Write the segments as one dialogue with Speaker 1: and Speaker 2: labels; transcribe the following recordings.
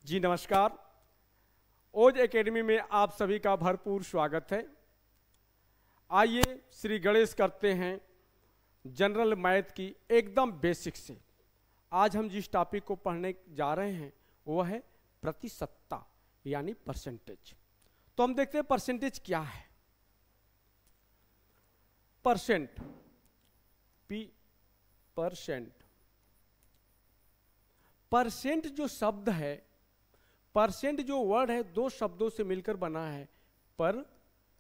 Speaker 1: जी नमस्कार। ओज एकेडमी में आप सभी का भरपूर स्वागत है। आइए श्री गणेश करते हैं जनरल मैथ की एकदम बेसिक से। आज हम जिस टॉपिक को पढ़ने जा रहे हैं वो है प्रतिशतता यानी परसेंटेज। तो हम देखते हैं परसेंटेज क्या है। परसेंट, परसेंट, परसेंट जो शब्द है, परसेंट जो वर्ड है, दो शब्दों से मिलकर बना है, पर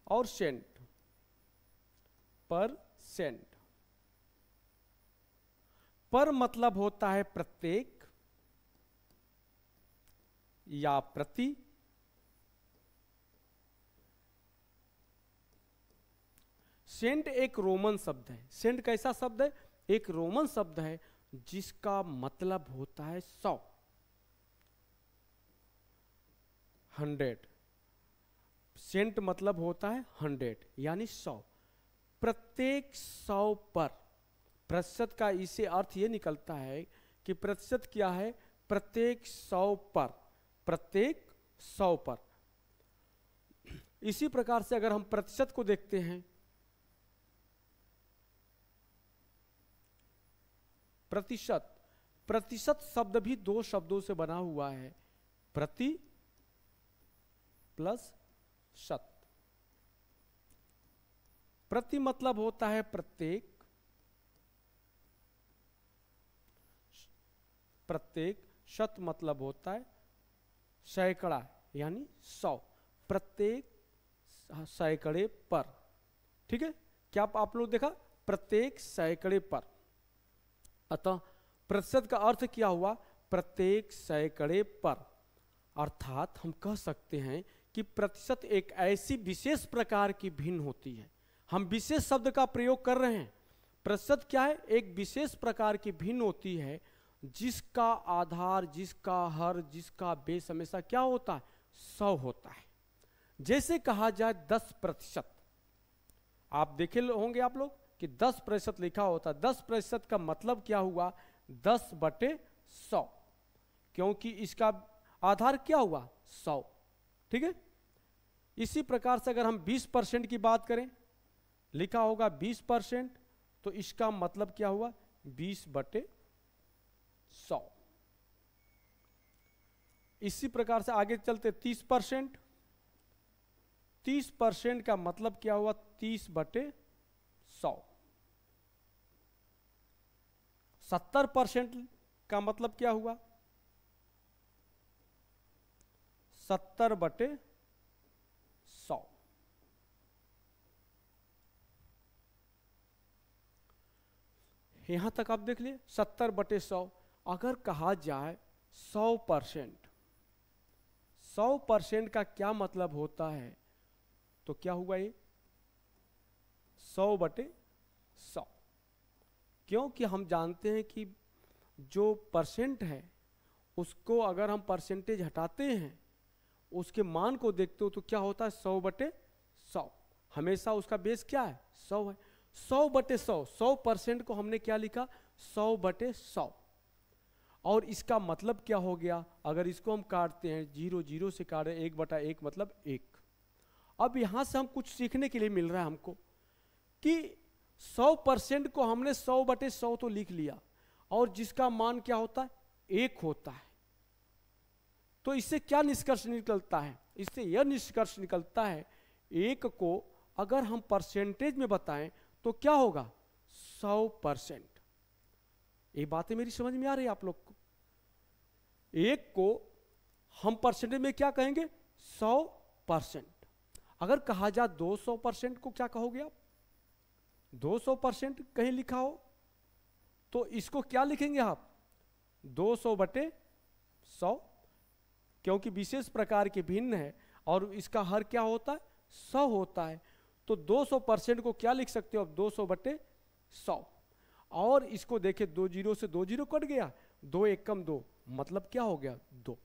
Speaker 1: और सेंट। परसेंट पर मतलब होता है प्रत्येक या प्रति। सेंट एक रोमन शब्द है। सेंट कैसा शब्द है? एक रोमन शब्द है जिसका मतलब होता है 100, 100। सेंट मतलब होता है 100 यानी 100। प्रत्येक 100 पर, प्रतिशत का इससे अर्थ ये निकलता है कि प्रतिशत क्या है? प्रत्येक 100 पर, प्रत्येक 100 पर। इसी प्रकार से अगर हम प्रतिशत को देखते हैं, प्रतिशत, प्रतिशत शब्द भी दो शब्दों से बना हुआ है, प्रति प्लस शत। प्रति मतलब होता है प्रत्येक, प्रत्येक। शत मतलब होता है सैकड़ा यानी 100, प्रत्येक सैकड़े पर। ठीक है, क्या आप लोग देखा? प्रत्येक सैकड़े पर। अतः प्रतिशत का अर्थ क्या हुआ? प्रत्येक सैकड़े पर। अर्थात हम कह सकते हैं कि प्रतिशत एक ऐसी विशेष प्रकार की भिन्न होती है। हम विशेष शब्द का प्रयोग कर रहे हैं। प्रतिशत क्या है? एक विशेष प्रकार की भिन्न होती है जिसका आधार, जिसका हर, जिसका बेस हमेशा क्या होता है? 100 होता है। जैसे कहा जाए 10%। आप देखे होंगे आप लोग कि 10% लिखा होता है। 10% का मतलब क्या हुआ? 10/100, क्योंकि इसका आधार क्या हुआ? 100। ठीक है। इसी प्रकार से अगर हम 20% की बात करें, लिखा होगा 20%, तो इसका मतलब क्या हुआ? 20/100। इसी प्रकार से आगे चलते 30%। 30% का मतलब क्या हुआ? 30/100। 70% का मतलब क्या हुआ? 70/100। यहां तक आप देख लिए 70/100। अगर कहा जाए 100%, 100% का क्या मतलब होता है? तो क्या हुआ ये? 100/100। क्योंकि हम जानते हैं कि जो परसेंट है उसको अगर हम परसेंटेज हटाते हैं, उसके मान को देखते हो तो क्या होता है? 100/100। हमेशा उसका बेस क्या है? 100 है। 100/100, 100% को हमने क्या लिखा? 100/100। और इसका मतलब क्या हो गया? अगर इसको हम काटते हैं, 0 0 से काट रहे, 1/1 मतलब 1। अब यहां से हम कुछ सीखने के लिए मिल रहा है हमको कि 100% को हमने 100/100 तो लिख लिया, और जिसका मान क्या होता है? 1 होता है। तो इससे क्या निष्कर्ष निकलता है? इससे यह निष्कर्ष निकलता है, 1 को अगर हम परसेंटेज में बताएं तो क्या होगा? 100%। ये बातें मेरी समझ में आ रही है आप लोग को? 1 को हम परसेंटेज में क्या कहेंगे? 100%। अगर कहा जाए 200% को क्या कहोगे आप? 200% कहीं लिखा हो तो इसको क्या लिखेंगे आप? 200/100, क्योंकि विशेष प्रकार के भिन्न है और इसका हर क्या होता है? 100 होता है। तो 200% को क्या लिख सकते हो आप? 200/100। और इसको देखे 2 0 से 2 0 कट गया, 2 1 कम 2, मतलब क्या हो गया? 2।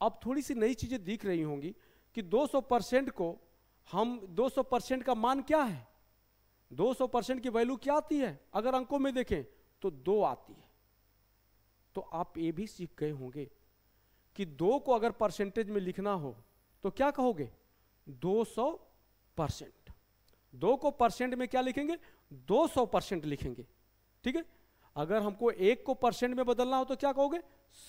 Speaker 1: अब थोड़ी सी नई चीजें दिख रही होंगी कि 200% को हम 200% का मान क्या है? 200% की वैल्यू क्या आती है? अगर अंकों में देखें तो 2 आती है। तो आप ये भी सीख गए होंगे कि 2 को अगर परसेंटेज में लिखना हो तो क्या कहोगे? 200%। 2 को परसेंट में क्या लिखेंगे? 200% लिखेंगे। ठीक है। अगर हमको 1 को परसेंट में बदलना हो तो क्या कहोगे?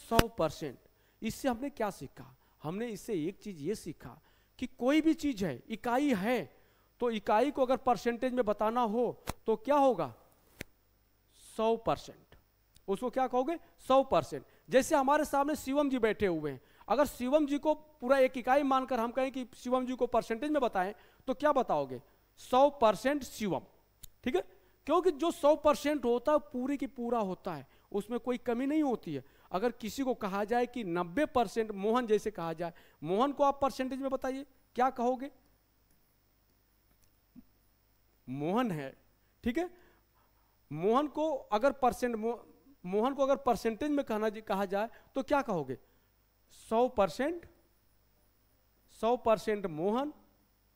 Speaker 1: 100%। इससे हमने क्या सीखा? हमने इससे एक चीज ये सीखा कि कोई भी चीज है, इकाई है, तो इकाई को अगर परसेंटेज में बताना हो तो क्या होगा? 100%। उसको क्या कहोगे? 100%। जैसे हमारे सामने शिवम जी बैठे हुए हैं, अगर शिवम जी को पूरा एक इकाई मानकर हम कहें कि शिवम जी को परसेंटेज में बताएं तो क्या बताओगे? 100% शिवम। ठीक है। क्योंकि जो 100% होता है पूरी की पूरा होता है, उसमें कोई कमी नहीं होती है। अगर किसी को कहा जाए कि 90% मोहन जैसे कहा जाए, मोहन को आप परसेंटेज में बताइए, क्या कहोगे? मोहन है, ठीक है। मोहन को अगर परसेंटेज में कहा जाए तो क्या कहोगे? 100%, 100% मोहन,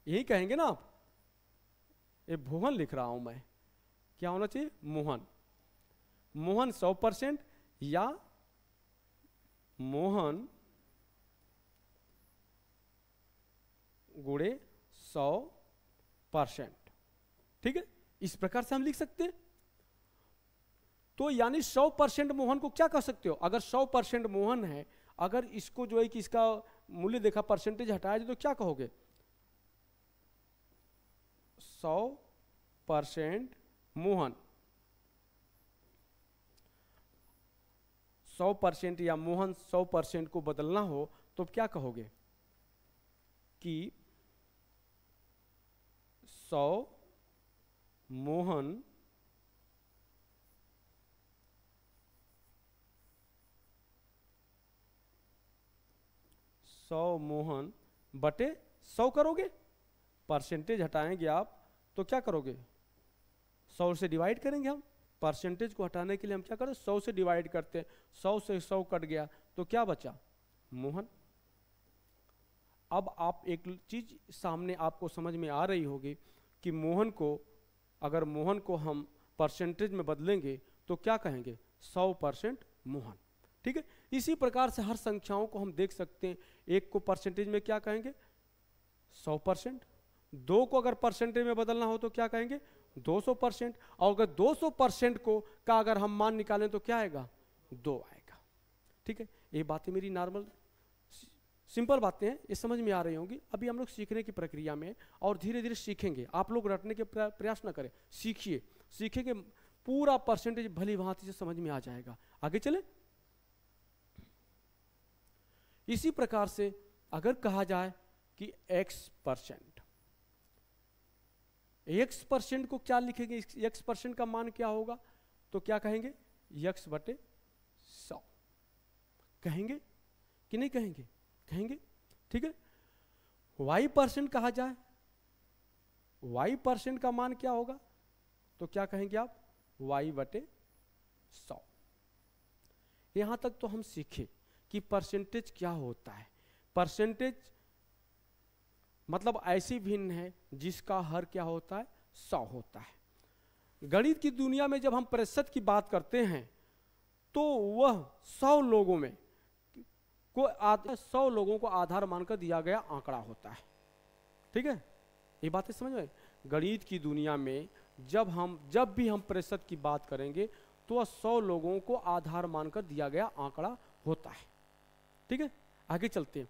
Speaker 1: यही कहेंगे ना आप? ये भुवन लिख रहा हूं मैं, क्या होना चाहिए? मोहन। मोहन 100% या मोहन गुणे 100%। ठीक है, इस प्रकार से हम लिख सकते हैं। तो यानी 100% मोहन को क्या कह सकते हो? अगर 100% मोहन है, अगर इसको जो है कि इसका मूल्य देखा, परसेंटेज हटाया जाए तो क्या कहोगे? 100% मोहन। 100% या मोहन 100% को बदलना हो तो क्या कहोगे? कि 100 मोहन बटे 100 करोगे। परसेंटेज हटाएंगे आप तो क्या करोगे? 100 से डिवाइड करेंगे हम। परसेंटेज को हटाने के लिए हम क्या करें? 100 से डिवाइड करते हैं। 100 से 100 कट गया तो क्या बचा? मोहन। अब आप एक चीज सामने आपको समझ में आ रही होगी कि मोहन को, अगर मोहन को हम परसेंटेज में बदलेंगे तो क्या कहेंगे? 100% मोहन। ठीक है। इसी प्रकार से हर संख्याओं को हम देख सकते हैं। 1 को परसेंटेज में क्या कहेंगे? 100%। 2 को अगर परसेंटेज में बदलना हो तो क्या कहेंगे? 200%। और अगर 200% का अगर हम मान निकालें तो क्या आएगा? 2 आएगा। ठीक है। ये बातें मेरी नॉर्मल सिंपल बातें हैं, ये समझ में आ रही होंगी। अभी हम लोग सीखने की प्रक्रिया में और धीरे धीरे सीखेंगे। आप लोग रटने के प्रयास न करें, सीखिए। सीखेंगे पूरा परसेंटेज भली भांति से समझ में आ जाएगा। आगे चले। इसी प्रकार से अगर कहा जाए कि x%, x% को क्या लिखेंगे? x% का मान क्या होगा? तो क्या कहेंगे? x बटे 100 कहेंगे कि नहीं कहेंगे? कहेंगे। ठीक है। y% कहा जाए, y% का मान क्या होगा? तो क्या कहेंगे आप? y बटे 100। यहां तक तो हम सीखे कि परसेंटेज क्या होता है। परसेंटेज मतलब ऐसी भिन्न है जिसका हर क्या होता है? 100 होता है। गणित की दुनिया में जब हम प्रतिशत की बात करते हैं तो वह 100 लोगों में 100 लोगों को आधार मानकर दिया गया आंकड़ा होता है। ठीक है, ये बातें समझ में? गणित की दुनिया में जब भी हम प्रतिशत की बात करेंगे तो 100 लोगों को आधार मानकर दिया गया आंकड़ा होता है। ठीक है, आगे चलते हैं।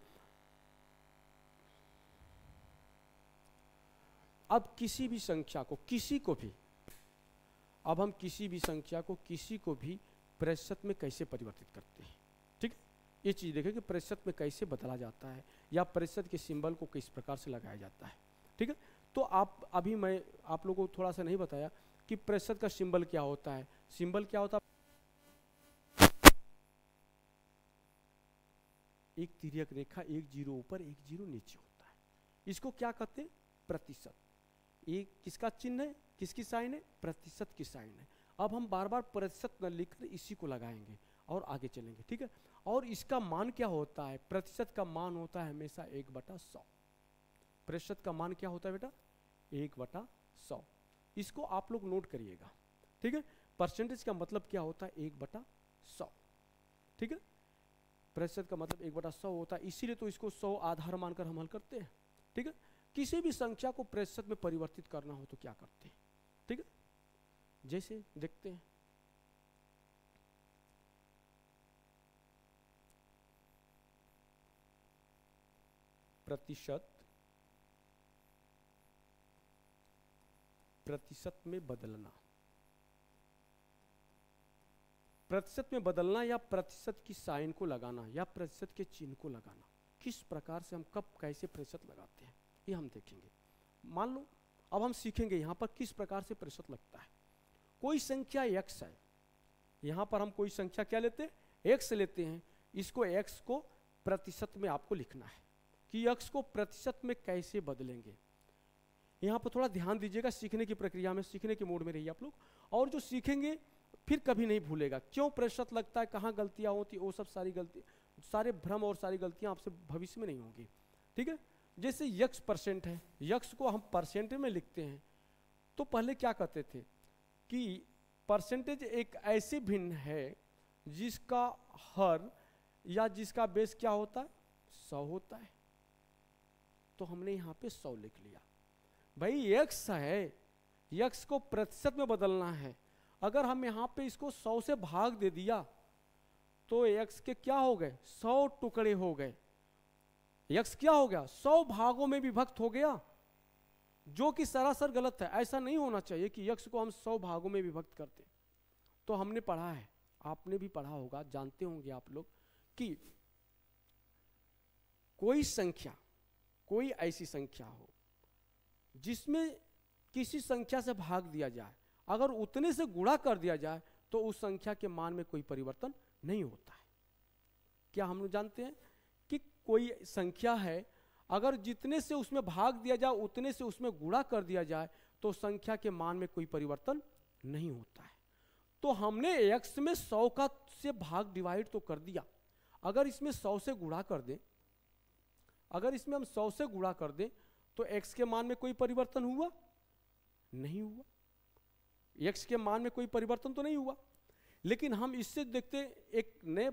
Speaker 1: अब किसी भी संख्या को, हम किसी भी संख्या को किसी को भी प्रतिशत में कैसे परिवर्तित करते हैं। ठीक है, ये चीज देखें कि प्रतिशत में कैसे बदला जाता है या प्रतिशत के सिंबल को किस प्रकार से लगाया जाता है। ठीक है, तो अभी मैं आप लोगों को थोड़ा सा नहीं बताया कि प्रतिशत का सिंबल क्या होता है। सिंबल क्या होता है? एक तिर्यक रेखा, एक जीरो ऊपर एक जीरो नीचे होता है। इसको क्या कहते हैं? प्रतिशत। ये किसका चिन्ह है? किसकी साइन है? प्रतिशत की साइन है। अब हम बार बार प्रतिशत न लिखकर इसी को लगाएंगे और आगे चलेंगे। ठीक है, और इसका मान क्या होता है? प्रतिशत का मान होता है हमेशा 1/100। प्रतिशत का मान क्या होता है बेटा? 1/100। इसको आप लोग नोट करिएगा। ठीक है, परसेंटेज का मतलब क्या होता है? 1/100। ठीक है, प्रतिशत का मतलब 1/100 होता है, इसीलिए तो इसको 100 आधार मानकर हम हल करते हैं। ठीक है, किसी भी संख्या को प्रतिशत में परिवर्तित करना हो तो क्या करते हैं? ठीक है, जैसे देखते हैं, प्रतिशत में बदलना, प्रतिशत में बदलना या प्रतिशत की साइन को लगाना या प्रतिशत के चिन्ह को लगाना, किस प्रकार से हम कब कैसे प्रतिशत लगाते हैं ये हम देखेंगे। मान लो अब हम सीखेंगे यहाँ पर किस प्रकार से प्रतिशत लगता है। कोई संख्या x है, यहाँ पर हम कोई संख्या क्या लेते हैं, x लेते हैं, इसको x को प्रतिशत में आपको लिखना है कि x को प्रतिशत में कैसे बदलेंगे। यहाँ पर थोड़ा ध्यान दीजिएगा, सीखने की प्रक्रिया में, सीखने के मोड में रहिए आप लोग, और जो सीखेंगे फिर कभी नहीं भूलेगा क्यों प्रतिशत लगता है, कहाँ गलतियाँ होती, वो सब सारी गलती, सारे भ्रम और सारी गलतियाँ आपसे भविष्य में नहीं होंगी। ठीक है, जैसे यक्स % है, यक्स को हम परसेंट में लिखते हैं, तो पहले क्या कहते थे कि परसेंटेज एक ऐसी भिन्न है जिसका हर या जिसका बेस क्या होता है, 100 होता है, तो हमने यहाँ पे 100 लिख लिया। भाई यक्स है, यक्स को प्रतिशत में बदलना है, अगर हम यहाँ पे इसको 100 से भाग दे दिया तो यक्स के क्या हो गए, 100 टुकड़े हो गए। यक्स क्या हो गया, 100 भागों में विभक्त हो गया, जो कि सरासर गलत है। ऐसा नहीं होना चाहिए कि यक्स को हम 100 भागों में विभक्त करते। तो हमने पढ़ा है, आपने भी पढ़ा होगा, जानते होंगे आप लोग कि कोई संख्या, कोई ऐसी संख्या हो जिसमें किसी संख्या से भाग दिया जाए, अगर उतने से गुणा कर दिया जाए तो उस संख्या के मान में कोई परिवर्तन नहीं होता है। क्या हम लोग जानते हैं कि कोई संख्या है, अगर जितने से उसमें भाग दिया जाए उतने से उसमें गुणा कर दिया जाए तो संख्या के मान में कोई परिवर्तन नहीं होता है। तो हमने x में 100 का से भाग डिवाइड तो कर दिया, अगर इसमें 100 से गुणा कर दें, अगर इसमें हम 100 से गुणा कर दें तो x के मान में कोई परिवर्तन हुआ नहीं हुआ, x के मान में कोई परिवर्तन तो नहीं हुआ। लेकिन हम इससे देखते एक नए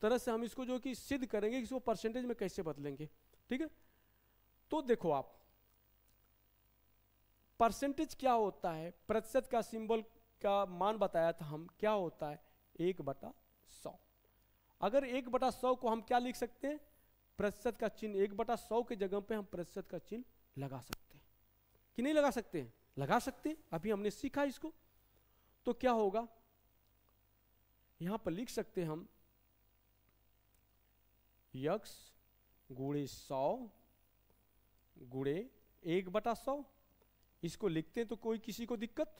Speaker 1: तरह से हम इसको जो कि सिद्ध करेंगे कि इसको परसेंटेज में कैसे बदलेंगे। ठीक है, तो देखो आप, परसेंटेज क्या होता है, प्रतिशत का सिंबल का मान बताया था हम, क्या होता है 1/100। अगर 1/100 को हम क्या लिख सकते हैं, प्रतिशत का चिन्ह 1/100 के जगह पे हम प्रतिशत का चिन्ह लगा सकते हैं कि नहीं लगा सकते हैं, लगा सकते हैं। अभी हमने सीखा इसको, तो क्या होगा, यहां पर लिख सकते हैं हम यक्स गुणे 100 गुणे 1/100। इसको लिखते हैं तो कोई किसी को दिक्कत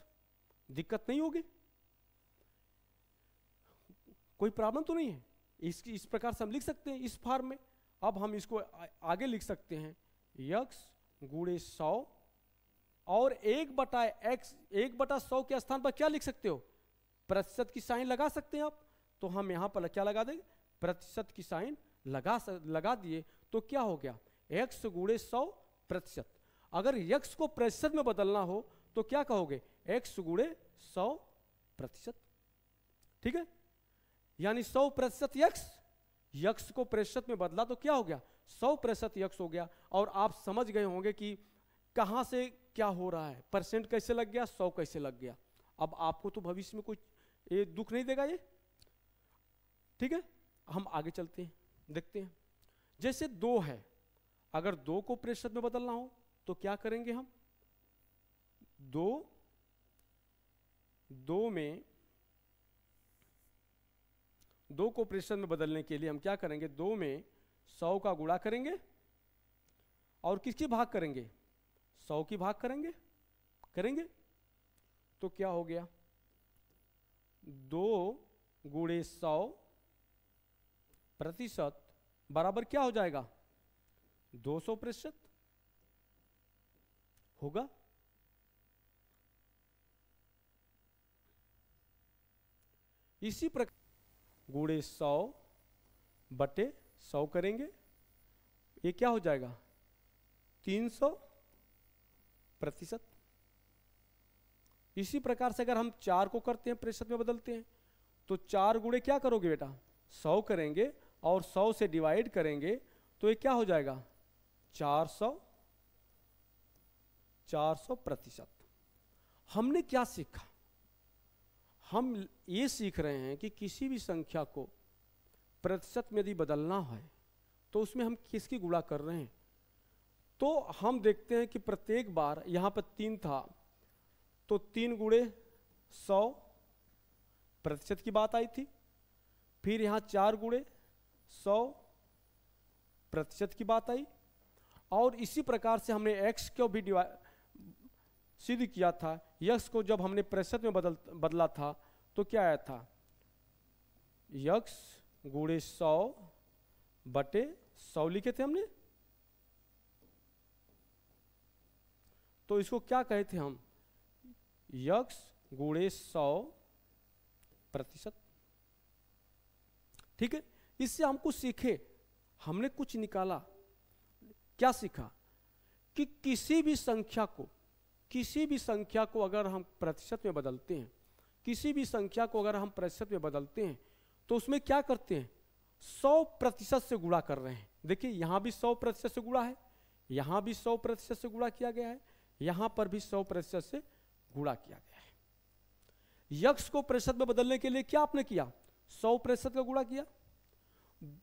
Speaker 1: नहीं होगी, कोई प्रॉब्लम तो नहीं है। इस प्रकार से हम लिख सकते हैं इस फॉर्म में। अब हम इसको आगे लिख सकते हैं यक्स गुणे 100 और 1/100 के स्थान पर क्या लिख सकते हो, प्रतिशत की साइन लगा सकते हैं आप। तो हम यहां पर क्या लगा देंगे, प्रतिशत की साइन लगा दिए, तो क्या हो गया x गुणे 100 प्रतिशत। अगर x को प्रतिशत में बदलना हो तो क्या कहोगे, x गुणे 100 प्रतिशत। ठीक है, यानी 100% x को प्रतिशत में बदला तो क्या हो गया, 100% x हो गया। और आप समझ गए होंगे कि कहां से क्या हो रहा है, परसेंट कैसे लग गया, 100 कैसे लग गया। अब आपको तो भविष्य में कोई ये दुख नहीं देगा ये। ठीक है, हम आगे चलते हैं, देखते हैं। जैसे 2 है, अगर 2 को प्रतिशत में बदलना हो तो क्या करेंगे हम, 2 को प्रतिशत में बदलने के लिए हम क्या करेंगे, 2 में 100 का गुणा करेंगे और किसकी भाग करेंगे, 100 की भाग करेंगे। तो क्या हो गया, 2 गुणे 100 प्रतिशत बराबर क्या हो जाएगा, 200% होगा। इसी प्रकार गुणे 100 बटे 100 करेंगे, ये क्या हो जाएगा 300%। इसी प्रकार से अगर हम 4 को करते हैं प्रतिशत में बदलते हैं तो 4 गुणे क्या करोगे बेटा, 100 करेंगे और 100 से डिवाइड करेंगे तो ये क्या हो जाएगा 400 प्रतिशत। हमने क्या सीखा? हम ये सीख रहे हैं कि किसी भी संख्या को प्रतिशत में यदि बदलना है तो उसमें हम किसकी गुणा कर रहे हैं। तो हम देखते हैं कि प्रत्येक बार यहाँ पर 3 था तो 3 गुणे 100 प्रतिशत की बात आई थी, फिर यहाँ 4 गुणे 100 प्रतिशत की बात आई, और इसी प्रकार से हमने x को भी सिद्ध किया था। x को जब हमने प्रतिशत में बदला था तो क्या आया था x गुणे 100 बटे 100 लिखे थे हमने। तो इसको क्या कहे थे हम x गुणे 100 प्रतिशत। ठीक है, इससे हमको सीखे, हमने कुछ निकाला। क्या सीखा कि किसी भी संख्या को अगर हम प्रतिशत में बदलते हैं, किसी भी संख्या को अगर हम प्रतिशत में बदलते हैं तो उसमें क्या करते हैं 100% से गुणा कर रहे हैं। देखिए यहाँ भी 100% से गुणा है, यहाँ भी 100% से गुणा किया गया है, यहाँ पर भी 100% से गुणा किया गया है। यक्स को प्रतिशत में बदलने के लिए क्या आपने किया 100% का गुणा किया।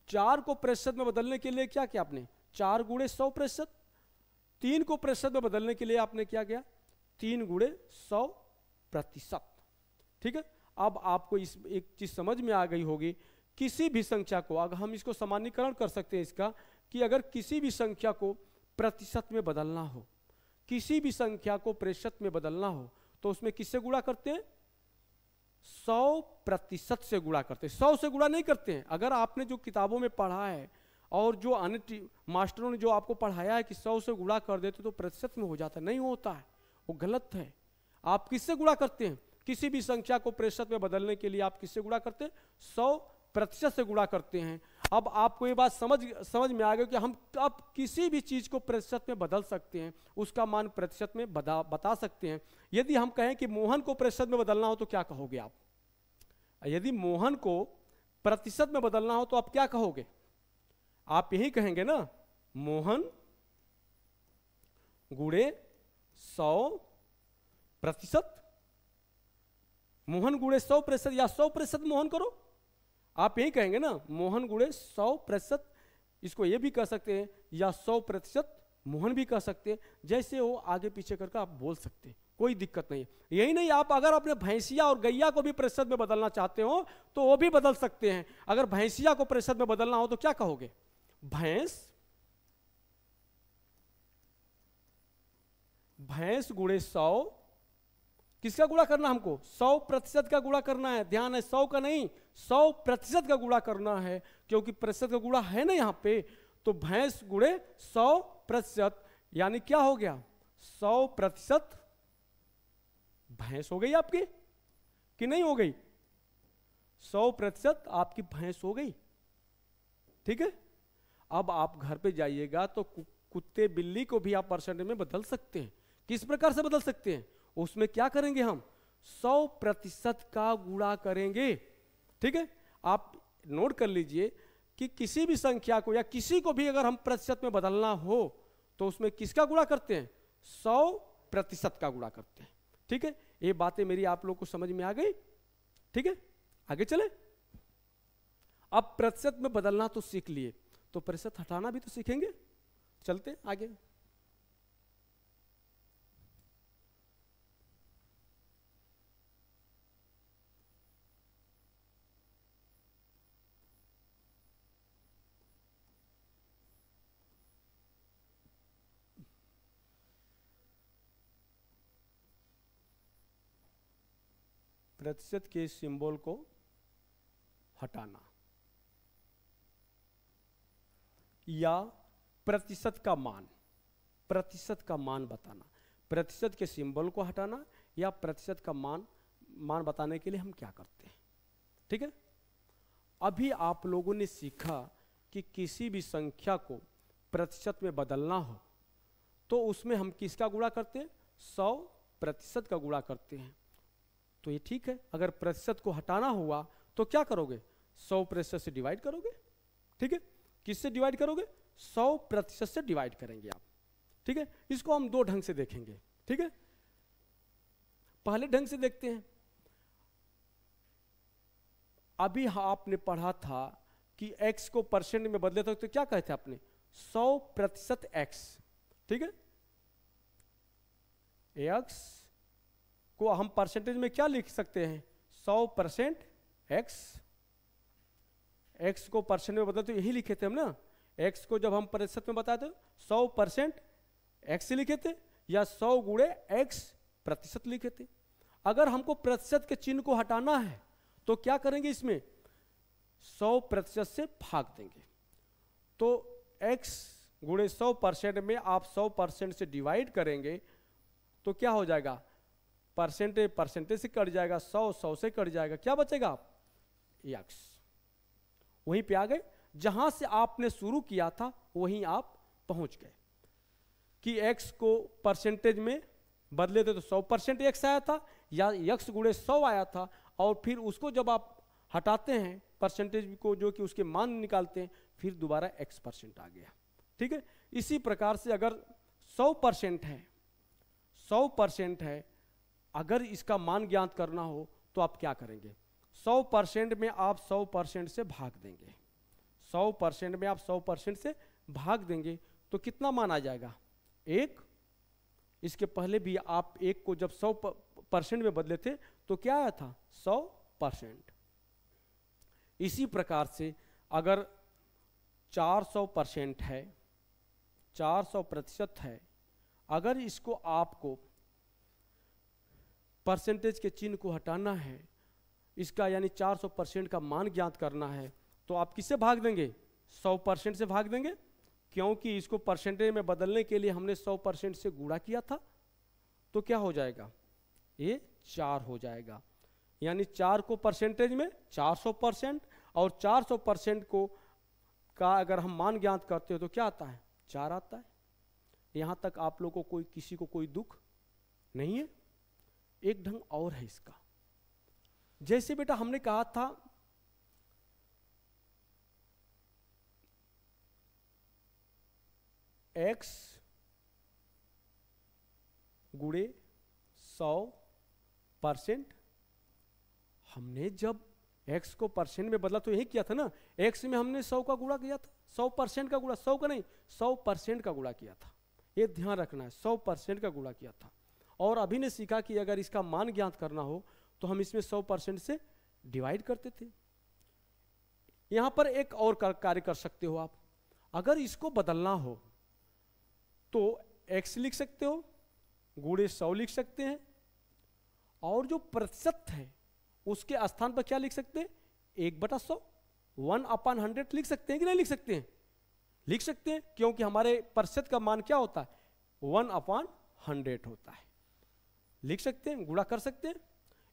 Speaker 1: 4 को प्रतिशत में बदलने के लिए क्या किया आपने 4 गुणे 100%। 3 को प्रतिशत में बदलने के लिए आपने क्या किया 3 गुणे 100%। ठीक है, अब आपको इस एक चीज समझ में आ गई होगी, किसी भी संख्या को अगर हम इसको सामान्यीकरण कर सकते हैं इसका कि अगर किसी भी संख्या को प्रतिशत में बदलना हो, किसी भी संख्या को प्रतिशत में बदलना हो तो उसमें किससे गुणा करते हैं 100% से गुणा करते हैं, 100 से गुणा नहीं करते हैं। अगर आपने जो किताबों में पढ़ा है और जो अन्य मास्टरों ने जो आपको पढ़ाया है कि 100 से गुणा कर देते तो प्रतिशत में हो जाता है, नहीं होता है, वो गलत है। आप किससे गुणा करते हैं, किसी भी संख्या को प्रतिशत में बदलने के लिए आप किससे गुणा करते हैं 100% से गुणा करते हैं। अब आपको ये बात समझ में आ गई कि हम अब किसी भी चीज को प्रतिशत में बदल सकते हैं, उसका मान प्रतिशत में बता सकते हैं। यदि हम कहें कि मोहन को प्रतिशत में बदलना हो तो क्या कहोगे आप? यदि मोहन को प्रतिशत में बदलना हो तो आप क्या कहोगे? आप यही कहेंगे ना मोहन गुणे 100%, मोहन गुणे 100% या 100% मोहन करो, आप यही कहेंगे ना मोहन गुणे 100%। इसको ये भी कह सकते हैं या 100% मोहन भी कह सकते हैं, जैसे हो आगे पीछे करके आप बोल सकते हैं, कोई दिक्कत नहीं है। यही नहीं, आप अगर अपने भैंसिया और गैया को भी प्रतिशत में बदलना चाहते हो तो वो भी बदल सकते हैं। अगर भैंसिया को प्रतिशत में बदलना हो तो क्या कहोगे भैंस गुणे 100, किसका गुणा करना हमको 100% का गुणा करना है। ध्यान है 100 का नहीं 100% का गुणा करना है, क्योंकि प्रतिशत का गुणा है ना यहाँ पे। तो भैंस गुणे 100% यानी क्या हो गया 100% भैंस हो गई आपकी कि नहीं हो गई? 100% आपकी भैंस हो गई। ठीक है, अब आप घर पे जाइएगा तो कुत्ते बिल्ली को भी आप परसेंटेज में बदल सकते हैं। किस प्रकार से बदल सकते हैं? उसमें क्या करेंगे हम 100% का गुणा करेंगे। ठीक है, आप नोट कर लीजिए कि किसी भी संख्या को या किसी को भी अगर हम प्रतिशत में बदलना हो तो उसमें किसका गुणा करते हैं 100% का गुणा करते हैं। ठीक है, ये बातें मेरी आप लोग को समझ में आ गई। ठीक है, आगे चले। अब प्रतिशत में बदलना तो सीख लिए, तो प्रतिशत हटाना भी तो सीखेंगे। चलते आगे। प्रतिशत के सिंबल को हटाना या प्रतिशत का मान बताना। प्रतिशत के सिंबल को हटाना या प्रतिशत का मान बताने के लिए हम क्या करते हैं। ठीक है, अभी आप लोगों ने सीखा कि किसी भी संख्या को प्रतिशत में बदलना हो तो उसमें हम किसका गुणा करते हैं 100% का गुणा करते हैं। तो ये ठीक है। अगर प्रतिशत को हटाना हुआ तो क्या करोगे 100% से डिवाइड करोगे। ठीक है, किससे डिवाइड करोगे? 100% से डिवाइड करेंगे आप, ठीक है। इसको हम दो ढंग से देखेंगे, ठीक है। पहले ढंग से देखते हैं। अभी आपने पढ़ा था कि x को परसेंट में बदले तो क्या कहते आपने? 100% x, ठीक है। x को हम परसेंटेज में क्या लिख सकते हैं? 100% x। x को परसेंट में बदले तो यही लिखे थे हम ना। x को जब हम प्रतिशत में बताए थे 100% x लिखे थे, या 100 गुणे x प्रतिशत लिखे थे। अगर हमको प्रतिशत के चिन्ह को हटाना है तो क्या करेंगे? इसमें 100% से भाग देंगे। तो x गुणे 100% में आप 100% से डिवाइड करेंगे तो क्या हो जाएगा? परसेंटेज से कट जाएगा, 100 से कट जाएगा, क्या बचेगा? x। वहीं पे आ गए, जहां से आपने शुरू किया था वहीं आप पहुंच गए कि x को परसेंटेज में बदले थे तो 100% x आया था, या x गुणे 100 आया था, और फिर उसको जब आप हटाते हैं परसेंटेज को, जो कि उसके मान निकालते हैं, फिर दोबारा x% आ गया, ठीक है। इसी प्रकार से अगर 100% है, 100% है, अगर इसका मान ज्ञात करना हो तो आप क्या करेंगे? 100% में आप 100% से भाग देंगे। 100% में आप 100% से भाग देंगे तो कितना मान आ जाएगा? 1। इसके पहले भी आप 1 को जब 100% में बदले थे तो क्या आया था? 100%। इसी प्रकार से अगर 400% है, 400% है, अगर इसको आपको परसेंटेज के चिन्ह को हटाना है, इसका यानी 400% का मान ज्ञात करना है, तो आप किससे भाग देंगे? 100% से भाग देंगे, क्योंकि इसको परसेंटेज में बदलने के लिए हमने 100% से गुणा किया था। तो क्या हो जाएगा? ये 4 हो जाएगा। यानी 4 को परसेंटेज में 400%, और 400% को का अगर हम मान ज्ञात करते हो तो क्या आता है? 4 आता है। यहां तक आप लोगों को किसी को कोई दुख नहीं है? एक ढंग और है इसका। जैसे बेटा हमने कहा था x गुणे 100%, हमने जब x को परसेंट में बदला तो यही किया था ना। x में हमने 100 का गुणा किया था, 100% का गुणा, 100 का नहीं, 100% का गुणा किया था। ये ध्यान रखना है, 100% का गुणा किया था। और अभी ने सीखा कि अगर इसका मान ज्ञात करना हो तो हम इसमें 100% से डिवाइड करते थे। यहां पर एक और कार्य कर सकते हो आप। अगर इसको बदलना हो तो x लिख सकते हो, गुणे 100 लिख सकते हैं, और जो प्रतिशत है उसके स्थान पर क्या लिख सकते हैं? 1/100, 1/100 लिख सकते हैं कि नहीं लिख सकते हैं? लिख सकते हैं, क्योंकि हमारे प्रतिशत का मान क्या होता है? 1/100 होता है। लिख सकते हैं, गुणा कर सकते हैं।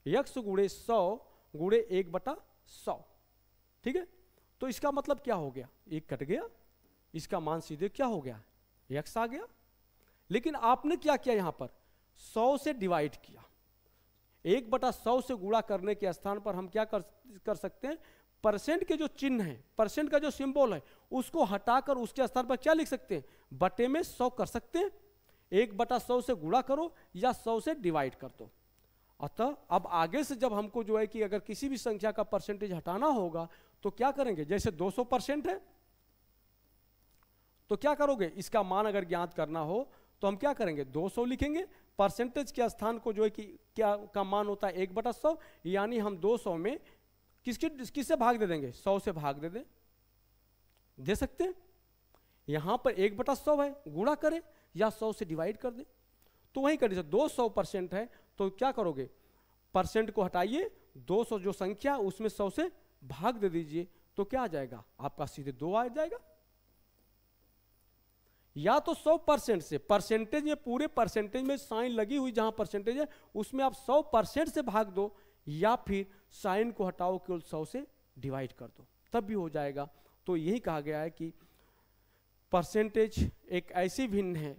Speaker 1: x गुणे 100 गुणे 1/100, ठीक है। तो इसका मतलब क्या हो गया? 1 कट गया, इसका मान सीधे क्या हो गया? x आ गया। लेकिन आपने क्या किया? यहां पर 100 से डिवाइड किया। 1/100 से गुणा करने के स्थान पर हम क्या कर सकते हैं? परसेंट के जो चिन्ह है, परसेंट का जो सिंबल है, उसको हटाकर उसके स्थान पर क्या लिख सकते हैं? बटे में 100 कर सकते हैं। 1/100 से गुणा करो या 100 से डिवाइड कर दो। अतः अब आगे से जब हमको जो है कि अगर किसी भी संख्या का परसेंटेज हटाना होगा तो क्या करेंगे? जैसे 200% है तो क्या करोगे? इसका मान अगर ज्ञात करना हो तो हम क्या करेंगे? 200 लिखेंगे। परसेंटेज के स्थान को जो है कि क्या का मान होता है? 1/100, यानी हम 200 में किससे भाग दे देंगे? 100 से भाग दे सकते हैं। यहां पर 1/100 है, गुणा करें या 100 से डिवाइड कर दें। तो वही करिए, 200% है तो क्या करोगे? परसेंट को हटाइए, 200 जो संख्या उसमें 100 से भाग दे दीजिए, तो क्या आ जाएगा? आपका सीधे 2 आ जाएगा। या तो 100% से, परसेंटेज में, पूरे परसेंटेज में साइन लगी हुई जहां परसेंटेज है उसमें आप 100% से भाग दो, या फिर साइन को हटाओ, केवल 100 से डिवाइड कर दो, तब भी हो जाएगा। तो यही कहा गया है कि परसेंटेज एक ऐसी भिन्न है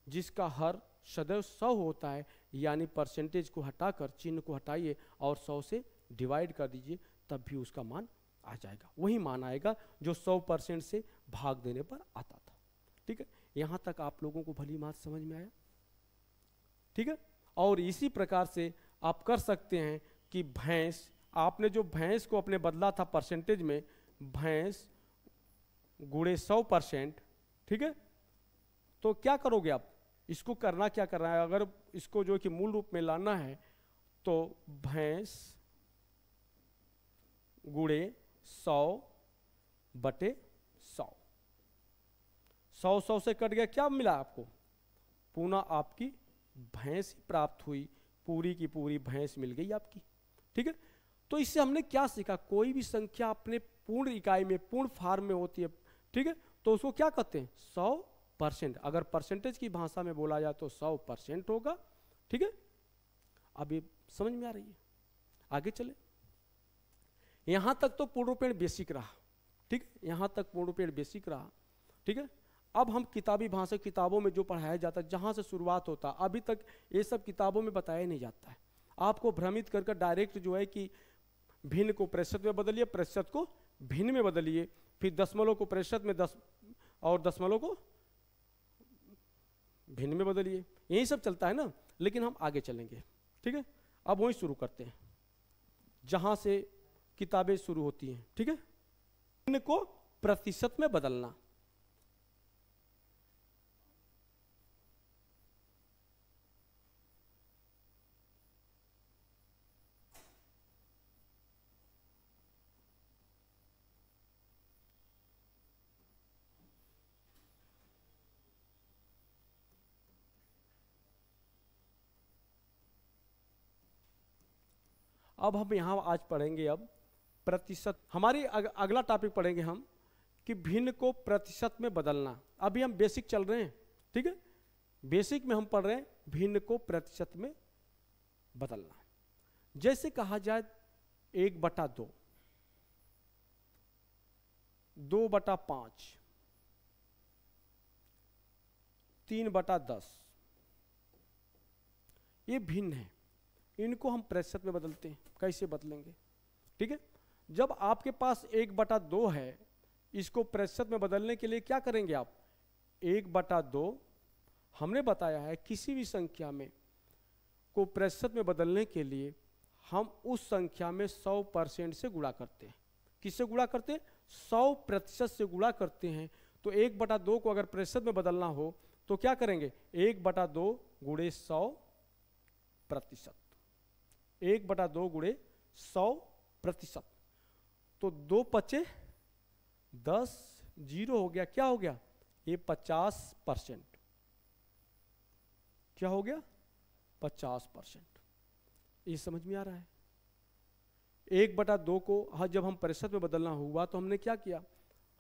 Speaker 1: जिसका हर सदैव 100 होता है, यानी परसेंटेज को हटाकर चिन्ह को हटाइए और 100 से डिवाइड कर दीजिए, तब भी उसका मान आ जाएगा, वही मान आएगा जो 100% से भाग देने पर आता था। ठीक है, यहाँ तक आप लोगों को भली बात समझ में आया? ठीक है, और इसी प्रकार से आप कर सकते हैं कि भैंस, आपने जो भैंस को अपने बदला था परसेंटेज में, भैंस गुणे 100%, ठीक है, तो क्या करोगे आप? इसको करना क्या करना है, अगर इसको जो कि मूल रूप में लाना है तो भैंस गुणे 100/100, 100 से कट गया, क्या मिला आपको? पुनः आपकी भैंस ही प्राप्त हुई, पूरी की पूरी भैंस मिल गई आपकी। ठीक है, तो इससे हमने क्या सीखा? कोई भी संख्या अपने पूर्ण इकाई में, पूर्ण फॉर्म में होती है, ठीक है, तो उसको क्या कहते हैं? 100%। अगर परसेंटेज की भाषा में बोला जाए तो 100% होगा। ठीक है, अब ये समझ में आ रही है? आगे चले, यहां तक तो पूर्णरूपेण बेसिक रहा। ठीक है, यहां तक पूर्णरूपेण बेसिक रहा। ठीक है, अब हम किताबी भाषा, किताबों में जो पढ़ाया जाता है, जहां से शुरुआत होता है, अभी तक ये सब किताबों में बताया नहीं जाता है। आपको भ्रमित कर डायरेक्ट जो है कि भिन्न को प्रतिशत में बदलिए, प्रतिशत को भिन्न में बदलिए, फिर दशमलव को प्रतिशत में 10 और दशमलव को भिन्न में बदलिए, यही सब चलता है ना। लेकिन हम आगे चलेंगे। ठीक है, अब वही शुरू करते हैं जहां से किताबें शुरू होती हैं। ठीक है, भिन्न को प्रतिशत में बदलना। अब हम यहाँ आज पढ़ेंगे, अब प्रतिशत, हमारी अगला टॉपिक पढ़ेंगे हम कि भिन्न को प्रतिशत में बदलना। अभी हम बेसिक चल रहे हैं। ठीक है, बेसिक में हम पढ़ रहे हैं भिन्न को प्रतिशत में बदलना। जैसे कहा जाए 1/2, 2/5, 3/10, ये भिन्न है, इनको हम प्रतिशत में बदलते हैं। कैसे बदलेंगे? ठीक है, जब आपके पास 1/2 है, इसको प्रतिशत में बदलने के लिए क्या करेंगे आप? 1/2 हमने बताया है किसी भी संख्या में को प्रतिशत में बदलने के लिए हम उस संख्या में 100% से गुणा करते हैं। किससे गुणा करते हैं? 100% से गुणा करते हैं। तो 1/2 को अगर प्रतिशत में बदलना हो तो क्या करेंगे? 1/2 गुणे 100%, 1/2 गुणे 100%। तो 2 पचे 10, 0 हो गया, क्या हो गया? ये 50%। क्या हो गया? 50%। ये समझ में आ रहा है? 1/2 को जब हम प्रतिशत में बदलना हुआ तो हमने क्या किया?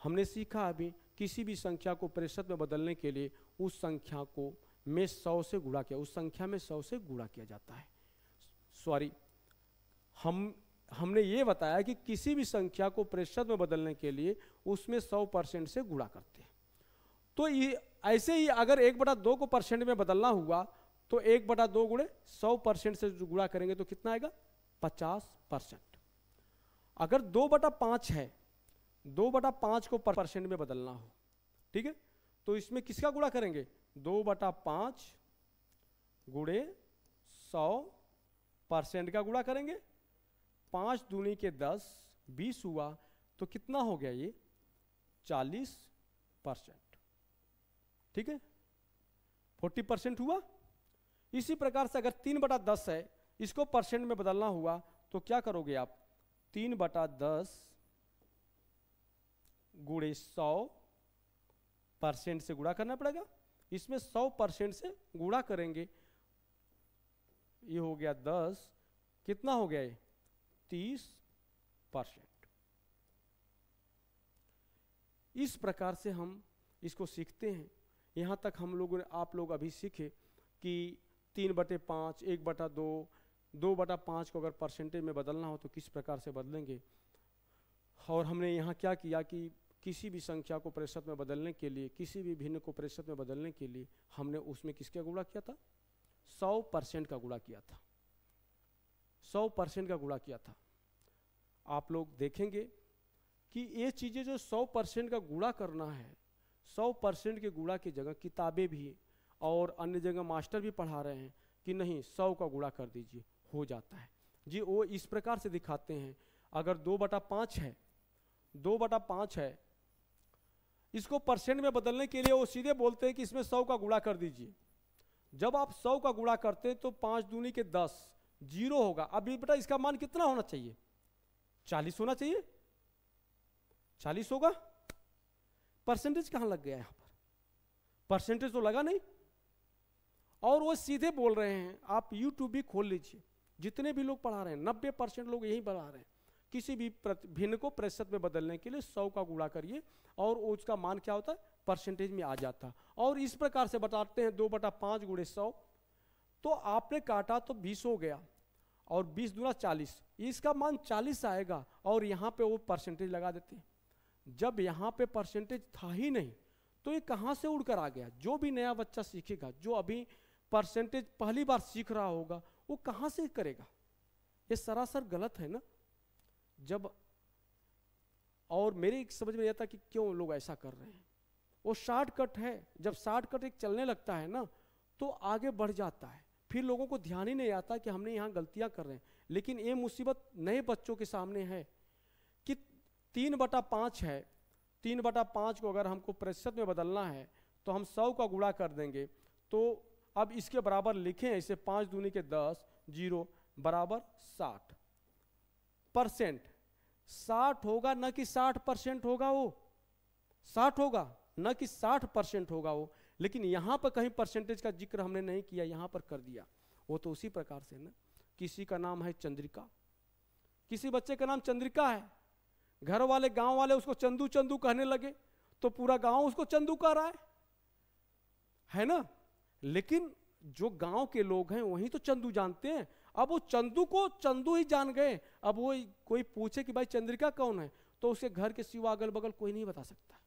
Speaker 1: हमने सीखा अभी किसी भी संख्या को प्रतिशत में बदलने के लिए उस संख्या को में 100 से गुणा किया, उस संख्या में 100 से गुणा किया जाता है। सॉरी, हमने ये बताया कि किसी भी संख्या को प्रतिशत में बदलने के लिए उसमें 100% से गुणा करते हैं। तो ये ऐसे ही अगर 1/2 को परसेंट में बदलना हुआ तो 1/2 गुणे 100% से गुणा करेंगे तो कितना आएगा? 50%। अगर 2/5 है, 2/5 को परसेंट में बदलना हो, ठीक है, तो इसमें किसका गुणा करेंगे? 2/5 गुणे 100% का गुणा करेंगे। 5 दूनी के 10, 20 हुआ, तो कितना हो गया? ये 40%। ठीक है, 40% हुआ। इसी प्रकार से अगर 3/10 है, इसको परसेंट में बदलना हुआ तो क्या करोगे आप? 3/10 गुणे 100% से गुणा करना पड़ेगा। इसमें 100% से गुणा करेंगे, ये हो गया 10, कितना हो गया? ये 30%। इस प्रकार से हम इसको सीखते हैं। यहाँ तक हम लोगों ने, आप लोग अभी सीखे कि 3/5, 1/2, 2/5 को अगर परसेंटेज में बदलना हो तो किस प्रकार से बदलेंगे। और हमने यहाँ क्या किया कि किसी भी संख्या को प्रतिशत में बदलने के लिए, किसी भी भिन्न को प्रतिशत में बदलने के लिए हमने उसमें किसका गुणा किया था? 100% का गुणा किया था। 100% का गुणा किया था। आप लोग देखेंगे कि ये चीज़ें जो 100% का गुणा करना है, 100% के गुणा की जगह किताबें भी और अन्य जगह मास्टर भी पढ़ा रहे हैं कि नहीं 100 का गुणा कर दीजिए, हो जाता है जी। वो इस प्रकार से दिखाते हैं, अगर 2/5 है, 2/5 है, इसको परसेंट में बदलने के लिए वो सीधे बोलते हैं कि इसमें 100 का गुणा कर दीजिए। जब आप 100 का गुणा करते हैं तो 5 दूनी के 10, 0 होगा। अभी बेटा इसका मान कितना होना चाहिए? 40 होना चाहिए, 40 होगा। परसेंटेज कहां लग गया यहां पर? परसेंटेज तो लगा नहीं। और वो सीधे बोल रहे हैं, आप यूट्यूब भी खोल लीजिए, जितने भी लोग पढ़ा रहे हैं 90% लोग यही पढ़ा रहे हैं, किसी भी भिन्न को प्रतिशत में बदलने के लिए 100 का गुणा करिए और उसका मान क्या होता है? परसेंटेज में आ जाता। और इस प्रकार से बताते हैं 2/5 गुणे 100, तो आपने काटा तो 20 हो गया और 20 दूना 40, इसका मान 40 आएगा और यहाँ पे वो परसेंटेज लगा देते हैं। जब यहाँ पे परसेंटेज था ही नहीं तो ये कहाँ से उड़कर आ गया? जो भी नया बच्चा सीखेगा, जो अभी परसेंटेज पहली बार सीख रहा होगा, वो कहाँ से करेगा? ये सरासर गलत है ना। जब और मेरे समझ में आता कि क्यों लोग ऐसा कर रहे हैं, वो शॉर्टकट है। जब शॉर्टकट एक चलने लगता है ना तो आगे बढ़ जाता है, फिर लोगों को ध्यान ही नहीं आता कि हमने यहाँ गलतियाँ कर रहे हैं। लेकिन ये मुसीबत नए बच्चों के सामने है कि 3/5 है, 3/5 को अगर हमको प्रतिशत में बदलना है तो हम 100 का गुणा कर देंगे। तो अब इसके बराबर लिखें ऐसे, 5 दूनी के 10, 0 बराबर 60%। 60 होगा, न कि 60% होगा, वो 60 होगा, न कि 60% होगा वो। लेकिन यहाँ पर कहीं परसेंटेज का जिक्र हमने नहीं किया, यहाँ पर कर दिया। वो तो उसी प्रकार से ना, किसी का नाम है चंद्रिका, किसी बच्चे का नाम चंद्रिका है, घर वाले गांव वाले उसको चंदू चंदू कहने लगे तो पूरा गांव उसको चंदू कह रहा है ना। लेकिन जो गांव के लोग हैं वही तो चंदू जानते हैं। अब वो चंदू को चंदू ही जान गए। अब वो कोई पूछे कि भाई चंद्रिका कौन है, तो उसके घर के सिवा अगल बगल कोई नहीं बता सकता।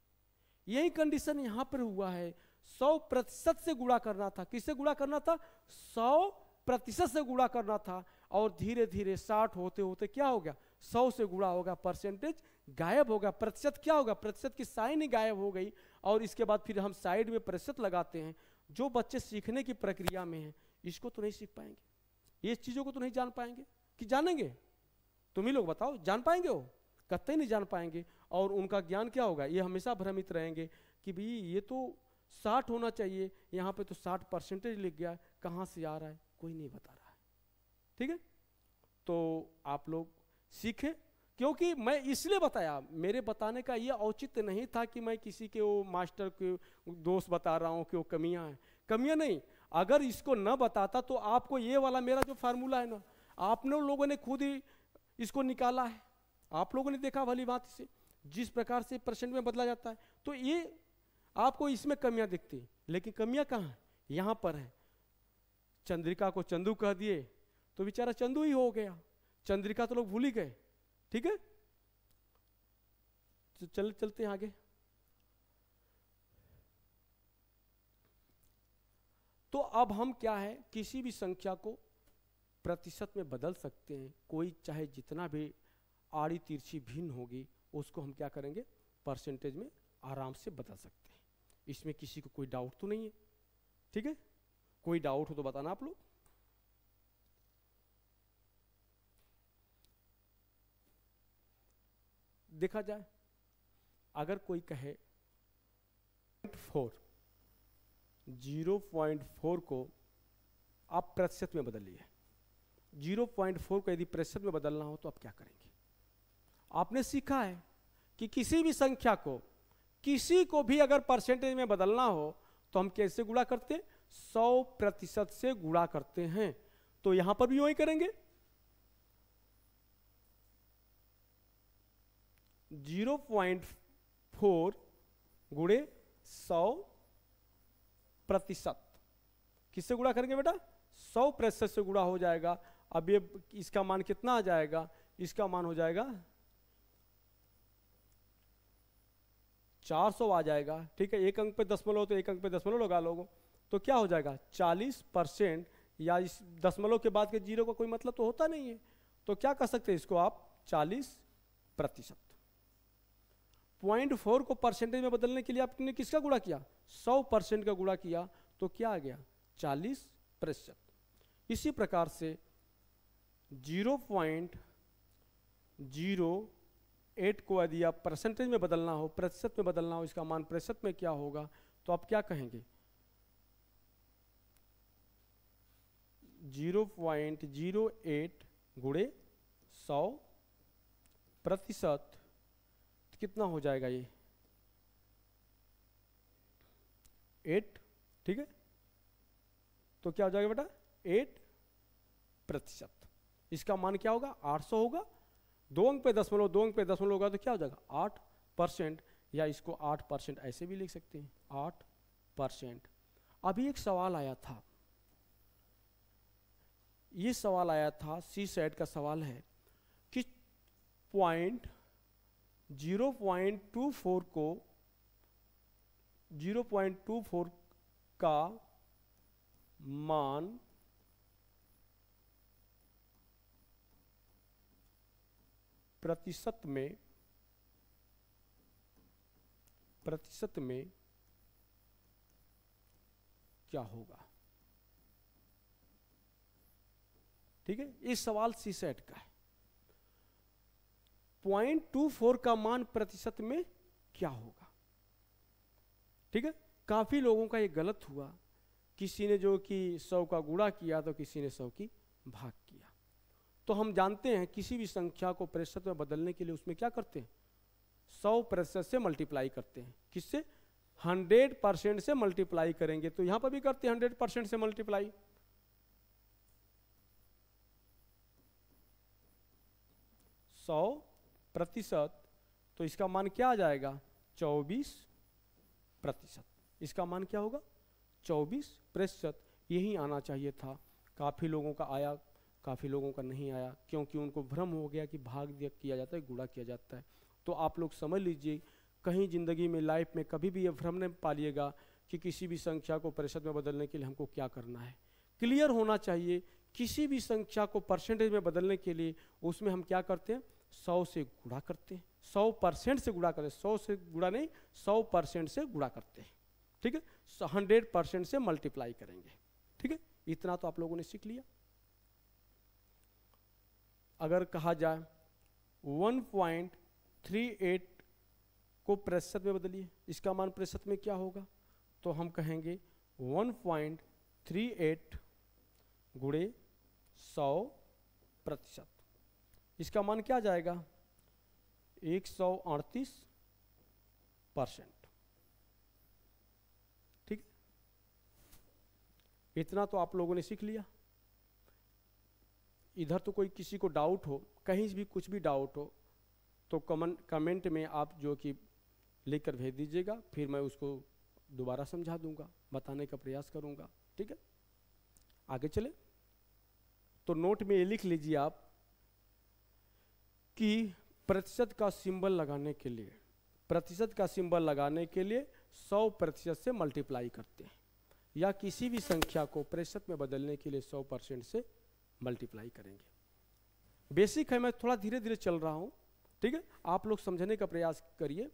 Speaker 1: यही कंडीशन यहां पर हुआ है। 100% से गुणा करना था। किससे गुणा करना था? 100% से गुणा करना था। और धीरे धीरे 60 होते होते क्या हो गया? 100 से गुणा होगा, परसेंटेज गायब हो गया। प्रतिशत क्या होगा? प्रतिशत की साइन ही गायब हो गई। और इसके बाद फिर हम साइड में प्रतिशत लगाते हैं। जो बच्चे सीखने की प्रक्रिया में हैं इसको तो नहीं सीख पाएंगे, ये चीज़ों को तो नहीं जान पाएंगे। कि जानेंगे? तुम ही लोग बताओ, जान पाएंगे? वो कतई नहीं जान पाएंगे। और उनका ज्ञान क्या होगा? ये हमेशा भ्रमित रहेंगे कि भाई ये तो 60 होना चाहिए, यहाँ पे तो 60% लिख गया, कहाँ से आ रहा है? कोई नहीं बता रहा है। ठीक है, तो आप लोग सीखें। क्योंकि मैं इसलिए बताया, मेरे बताने का ये औचित्य नहीं था कि मैं किसी के वो मास्टर के दोस्त बता रहा हूँ कि वो कमियां हैं। कमियां नहीं, अगर इसको न बताता तो आपको ये वाला मेरा जो फार्मूला है ना, आपने लोगों ने खुद ही इसको निकाला है, आप लोगों ने देखा भली बात से जिस प्रकार से परसेंट में बदला जाता है। तो ये आपको इसमें कमियां दिखती, लेकिन कमियां कहाँ हैं? यहाँ पर है। चंद्रिका को चंदू कह दिए तो बेचारा चंदू ही हो गया, चंद्रिका तो लोग भूल ही गए। ठीक है, तो चलते हैं आगे। तो अब हम क्या है, किसी भी संख्या को प्रतिशत में बदल सकते हैं। कोई चाहे जितना भी आड़ी तिरछी भिन्न होगी उसको हम क्या करेंगे? परसेंटेज में आराम से बदल सकते हैं। इसमें किसी को कोई डाउट तो नहीं है? ठीक है, कोई डाउट हो तो बताना आप लोग। देखा जाए, अगर कोई कहे 0.4 को आप प्रतिशत में बदलिए, 0.4 को यदि प्रतिशत में बदलना हो तो आप क्या करेंगे? आपने सीखा है कि किसी भी संख्या को, किसी को भी अगर परसेंटेज में बदलना हो तो हम कैसे गुणा करते हैं? 100% से गुणा करते हैं। तो यहां पर भी वही करेंगे। 0.4 गुणे 100%। किससे गुणा करेंगे बेटा? 100% से गुणा हो जाएगा। अब ये इसका मान कितना आ जाएगा? इसका मान हो जाएगा 400 आ जाएगा। ठीक है, एक अंक पे दशमलव तो एक अंक पे दशमलव लगा लोगों, तो क्या हो जाएगा? 40%। या इस दशमलव के बाद के जीरो का कोई मतलब तो होता नहीं है, तो क्या कर सकते हैं इसको आप? 40%। 0.4 को परसेंटेज में बदलने के लिए आपने किसका गुणा किया? 100% का गुणा किया, तो क्या आ गया? 40%। इसी प्रकार से 0.08 को यदि आप परसेंटेज में बदलना हो, प्रतिशत में बदलना हो, इसका मान प्रतिशत में क्या होगा, तो आप क्या कहेंगे? 0.08 गुणे 100%, कितना हो जाएगा ये? 8, ठीक है। तो क्या हो जाएगा बेटा? 8%। इसका मान क्या होगा? 800 होगा। 2 अंक पे दशमलव, 2 अंक पे दशमलव होगा तो क्या हो जाएगा? 8%, या इसको 8% ऐसे भी लिख सकते हैं, 8%। अभी एक सवाल आया था, ये सवाल आया था, सी सेट का सवाल है कि 0.24 को 0.24 का मान प्रतिशत में क्या होगा? ठीक है, इस सवाल सी सेट का है। 0.24 का मान प्रतिशत में क्या होगा? ठीक है, काफी लोगों का ये गलत हुआ, किसी ने जो कि 100 का गुणा किया तो किसी ने 100 की भाग किया। तो हम जानते हैं किसी भी संख्या को प्रतिशत में बदलने के लिए उसमें क्या करते हैं? 100% से मल्टीप्लाई करते हैं। किससे? 100% से मल्टीप्लाई करेंगे, तो यहां पर भी करते हैं 100% से मल्टीप्लाई। 100%, तो इसका मान क्या आ जाएगा? 24%। इसका मान क्या होगा? 24%। यही आना चाहिए था। काफ़ी लोगों का आया, काफ़ी लोगों का नहीं आया, क्योंकि उनको भ्रम हो गया कि भाग दिया किया जाता है, गुणा किया जाता है। तो आप लोग समझ लीजिए, कहीं ज़िंदगी में, लाइफ में कभी भी ये भ्रम नहीं पालिएगा कि किसी भी संख्या को प्रतिशत में बदलने के लिए हमको क्या करना है। क्लियर होना चाहिए, किसी भी संख्या को परसेंटेज में बदलने के लिए उसमें हम क्या करते हैं? 100 से गुणा करते हैं, 100% से गुणा करते हैं, 100 से गुणा नहीं, 100% से गुणा करते हैं। ठीक है, 100% से मल्टीप्लाई करेंगे। ठीक है, इतना तो आप लोगों ने सीख लिया। अगर कहा जाए 1.38 को प्रतिशत में बदलिए, इसका मान प्रतिशत में क्या होगा? तो हम कहेंगे 1.38 गुणे 100%। इसका मान क्या जाएगा? 138%। ठीक, इतना तो आप लोगों ने सीख लिया। इधर तो कोई किसी को डाउट हो, कहीं भी कुछ भी डाउट हो, तो कमेंट में आप जो कि लिखकर भेज दीजिएगा, फिर मैं उसको दोबारा समझा दूंगा, बताने का प्रयास करूंगा। ठीक है, आगे चले। तो नोट में ये लिख लीजिए आप कि प्रतिशत का सिंबल लगाने के लिए, प्रतिशत का सिंबल लगाने के लिए 100% से मल्टीप्लाई करते हैं, या किसी भी संख्या को प्रतिशत में बदलने के लिए 100% से मल्टीप्लाई करेंगे। बेसिक है, मैं थोड़ा धीरे धीरे चल रहा हूँ। ठीक है, आप लोग समझने का प्रयास करिए,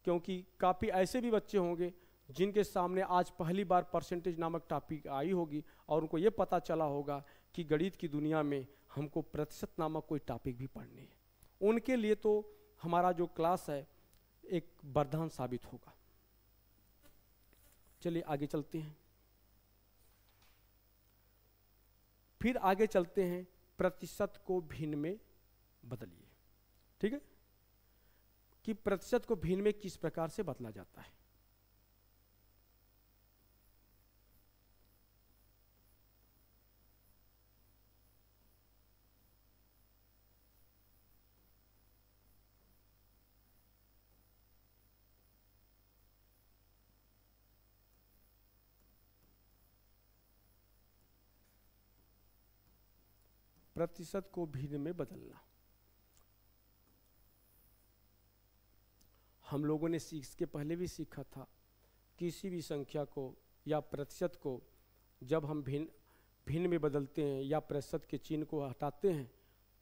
Speaker 1: क्योंकि काफ़ी ऐसे भी बच्चे होंगे जिनके सामने आज पहली बार परसेंटेज नामक टॉपिक आई होगी और उनको ये पता चला होगा कि गणित की दुनिया में हमको प्रतिशत नामक कोई टॉपिक भी पढ़नी है। उनके लिए तो हमारा जो क्लास है एक वरदान साबित होगा। चलिए आगे चलते हैं। फिर आगे चलते हैं, प्रतिशत को भिन्न में बदलिए। ठीक है, कि प्रतिशत को भिन्न में किस प्रकार से बदला जाता है। प्रतिशत को भिन्न में बदलना, हम लोगों ने इसके पहले भी सीखा था। किसी भी संख्या को या प्रतिशत को जब हम भिन्न में बदलते हैं या प्रतिशत के चिन्ह को हटाते हैं,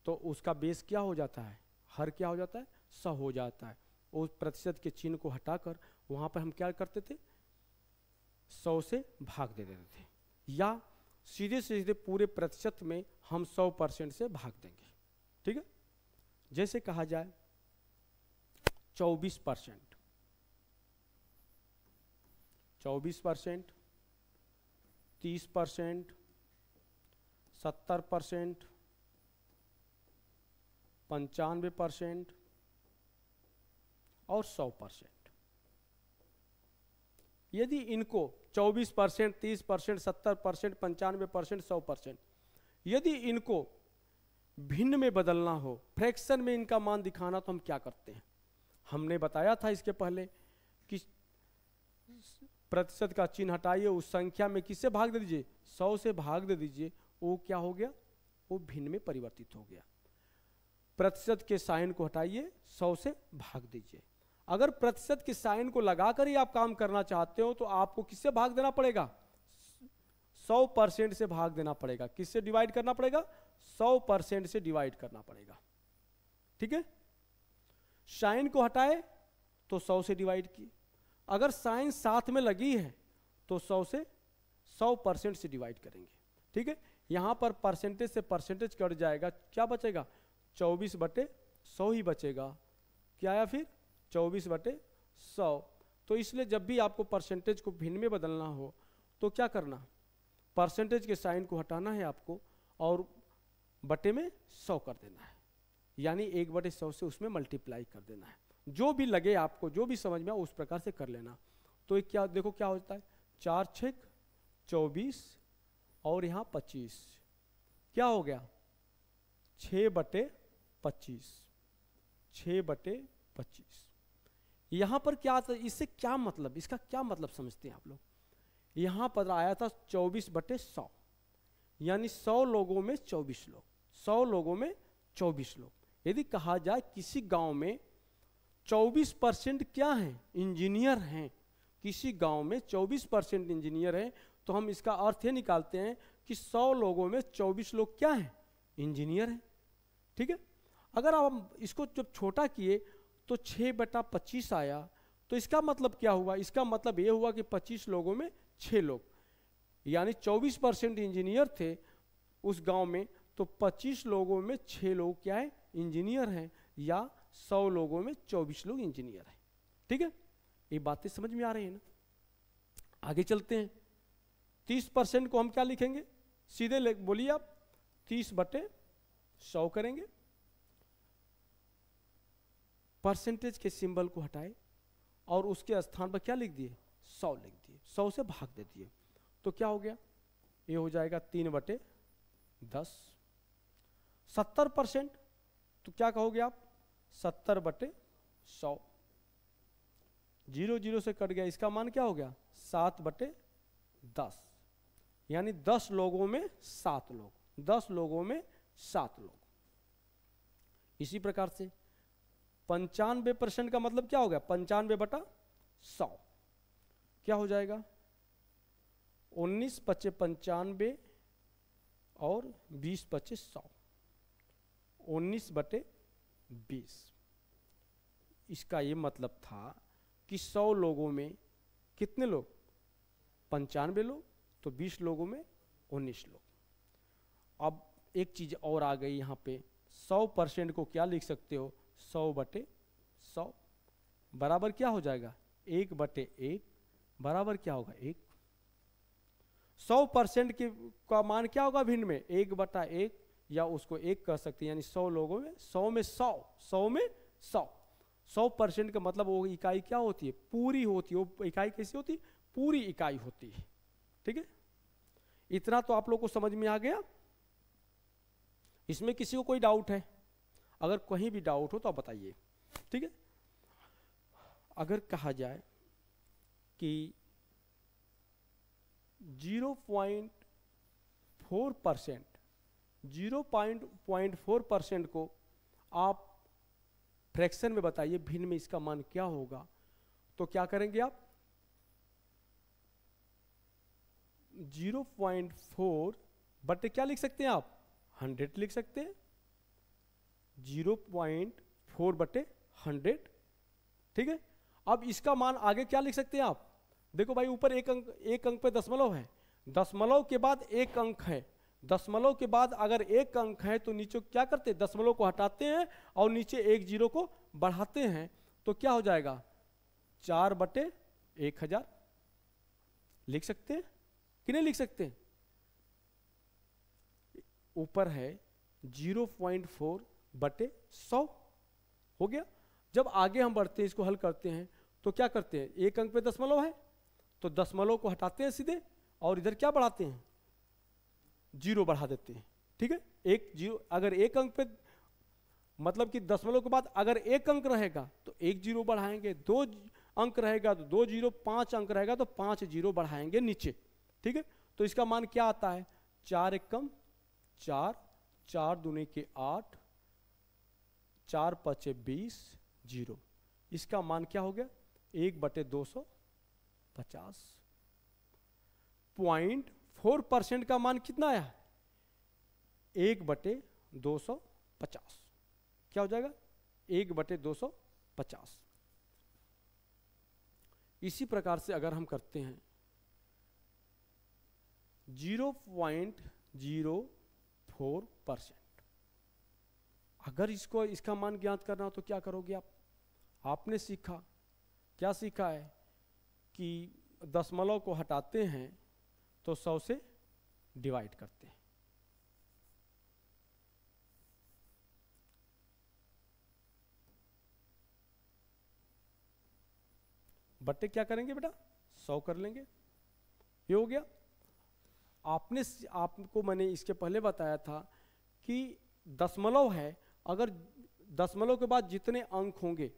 Speaker 1: तो उसका बेस क्या हो जाता है? हर क्या हो जाता है? 100 हो जाता है। उस प्रतिशत के चिन्ह को हटाकर वहाँ पर हम क्या करते थे, 100 से भाग दे देते थे, या सीधे सीधे पूरे प्रतिशत में हम 100% से भाग देंगे। ठीक है, जैसे कहा जाए 24%, 24%, 30%, 70%, 95% और 100%। यदि इनको 24%, 30%, 70%, 95%, 100%, यदि इनको भिन्न में बदलना हो, फ्रैक्शन में इनका मान दिखाना, तो हम क्या करते हैं? हमने बताया था इसके पहले कि प्रतिशत का चिन्ह हटाइए, उस संख्या में किससे भाग दे दीजिए, 100 से भाग दे दीजिए, वो क्या हो गया, वो भिन्न में परिवर्तित हो गया। प्रतिशत के साइन को हटाइए, 100 से भाग दीजिए। अगर प्रतिशत के साइन को लगाकर ही आप काम करना चाहते हो तो आपको किससे भाग देना पड़ेगा, 100% से भाग देना पड़ेगा। किससे डिवाइड करना पड़ेगा, 100% से डिवाइड करना पड़ेगा। ठीक है, साइन को हटाए तो 100 से डिवाइड किए, अगर साइन साथ में लगी है तो 100% से डिवाइड करेंगे। ठीक है, यहां पर परसेंटेज से परसेंटेज कट जाएगा, क्या बचेगा, 24/100 ही बचेगा। क्या आया फिर, 24/100। तो इसलिए जब भी आपको परसेंटेज को भिन्न में बदलना हो तो क्या करना, परसेंटेज के साइन को हटाना है आपको और बटे में 100 कर देना है, यानी 1/100 से उसमें मल्टीप्लाई कर देना है। जो भी लगे आपको, जो भी समझ में उस प्रकार से कर लेना। तो ये क्या, देखो क्या होता है, 4 × 6 = 24 और यहाँ 25, क्या हो गया, 6/25, 6/25। यहाँ पर क्या आता है, इससे क्या मतलब, इसका क्या मतलब समझते हैं आप लोग? यहाँ पर आया था 24/100, यानी 100 लोगों में 24 लोग, 100 लोगों में 24 लोग। यदि कहा जाए किसी गांव में 24% क्या हैं, इंजीनियर हैं, किसी गांव में 24% इंजीनियर हैं, तो हम इसका अर्थ ये निकालते हैं कि 100 लोगों में 24 लोग क्या हैं, इंजीनियर हैं। ठीक है, अगर आप इसको जब छोटा किए तो 6/25 आया, तो इसका मतलब क्या हुआ, इसका मतलब ये हुआ कि 25 लोगों में 6 लोग, यानी 24% इंजीनियर थे उस गांव में, तो 25 लोगों में 6 लोग क्या है, इंजीनियर हैं, या 100 लोगों में 24 लोग इंजीनियर हैं। ठीक है, ये बातें समझ में आ रही है ना? आगे चलते हैं। 30% को हम क्या लिखेंगे, सीधे बोलिए आप, 30/100 करेंगे, परसेंटेज के सिंबल को हटाए और उसके स्थान पर क्या लिख दिए, 100 लिख दिए, 100 से भाग दे दिए, तो क्या हो गया, ये हो जाएगा 3/10। 70% तो क्या कहोगे आप, 70/100, 0 0 से कट गया, इसका मान क्या हो गया, 7/10, यानी 10 लोगों में 7 लोग, 10 लोगों में 7 लोग। इसी प्रकार से 95% का मतलब क्या हो गया, 95/100, क्या हो जाएगा, 19×5 = 95 और 20×100, 19/20। इसका ये मतलब था कि 100 लोगों में कितने लोग, 95 लोग, तो 20 लोगों में 19 लोग। अब एक चीज और आ गई यहाँ पे, 100% को क्या लिख सकते हो, 100/100 बराबर क्या हो जाएगा, 1/1 बराबर क्या होगा, 1। 100% का मान क्या होगा भिन्न में, 1/1, या उसको 1 कह सकते हैं, यानी 100 लोगों में 100 में 100, 100 में 100। 100% का मतलब वो इकाई क्या होती है, पूरी होती है। वो इकाई कैसी होती है, पूरी इकाई होती है। ठीक है, इतना तो आप लोग को समझ में आ गया। इसमें किसी को कोई डाउट है, अगर कहीं भी डाउट हो तो आप बताइए। ठीक है, अगर कहा जाए कि 0.4% को आप फ्रैक्शन में बताइए, भिन्न में इसका मान क्या होगा, तो क्या करेंगे आप, 0.4 बटे क्या लिख सकते हैं आप, 100 लिख सकते हैं। 0.4/100 ठीक है। अब इसका मान आगे क्या लिख सकते हैं आप, देखो भाई ऊपर एक अंक पे दशमलव है, दशमलव के बाद एक अंक है, दशमलव के बाद अगर एक अंक है तो नीचे क्या करते हैं, दशमलव को हटाते हैं और नीचे एक जीरो को बढ़ाते हैं, तो क्या हो जाएगा 4/1000 लिख सकते हैं कि नहीं लिख सकते। ऊपर है 0.4/100 हो गया। जब आगे हम बढ़ते हैं, इसको हल करते हैं तो क्या करते हैं, एक अंक पे दशमलव है तो दशमलव को हटाते हैं सीधे और इधर क्या बढ़ाते हैं, जीरो बढ़ा देते हैं, ठीक है। एक जीरो, अगर एक अंक पे मतलब कि दशमलव के बाद अगर एक अंक रहेगा तो एक जीरो बढ़ाएंगे, दो अंक रहेगा तो दो जीरो, 5 अंक रहेगा तो 5 जीरो बढ़ाएंगे नीचे, ठीक है। तो इसका मान क्या आता है, 4 एकम 4, 4 दूनी के 8, 4 पचे 20, जीरो। इसका मान क्या हो गया 1/250। 0.4% का मान कितना आया, 1/250, क्या हो जाएगा 1/250। इसी प्रकार से अगर हम करते हैं 0.04%, अगर इसको इसका मान ज्ञात करना हो तो क्या करोगे आप, आपने सीखा, क्या सीखा है कि दशमलव को हटाते हैं तो 100 से डिवाइड करते हैं। बट्टे क्या करेंगे बेटा, 100 कर लेंगे, ये हो गया। आपको मैंने इसके पहले बताया था कि दशमलव है, अगर दशमलव के बाद जितने अंक होंगे,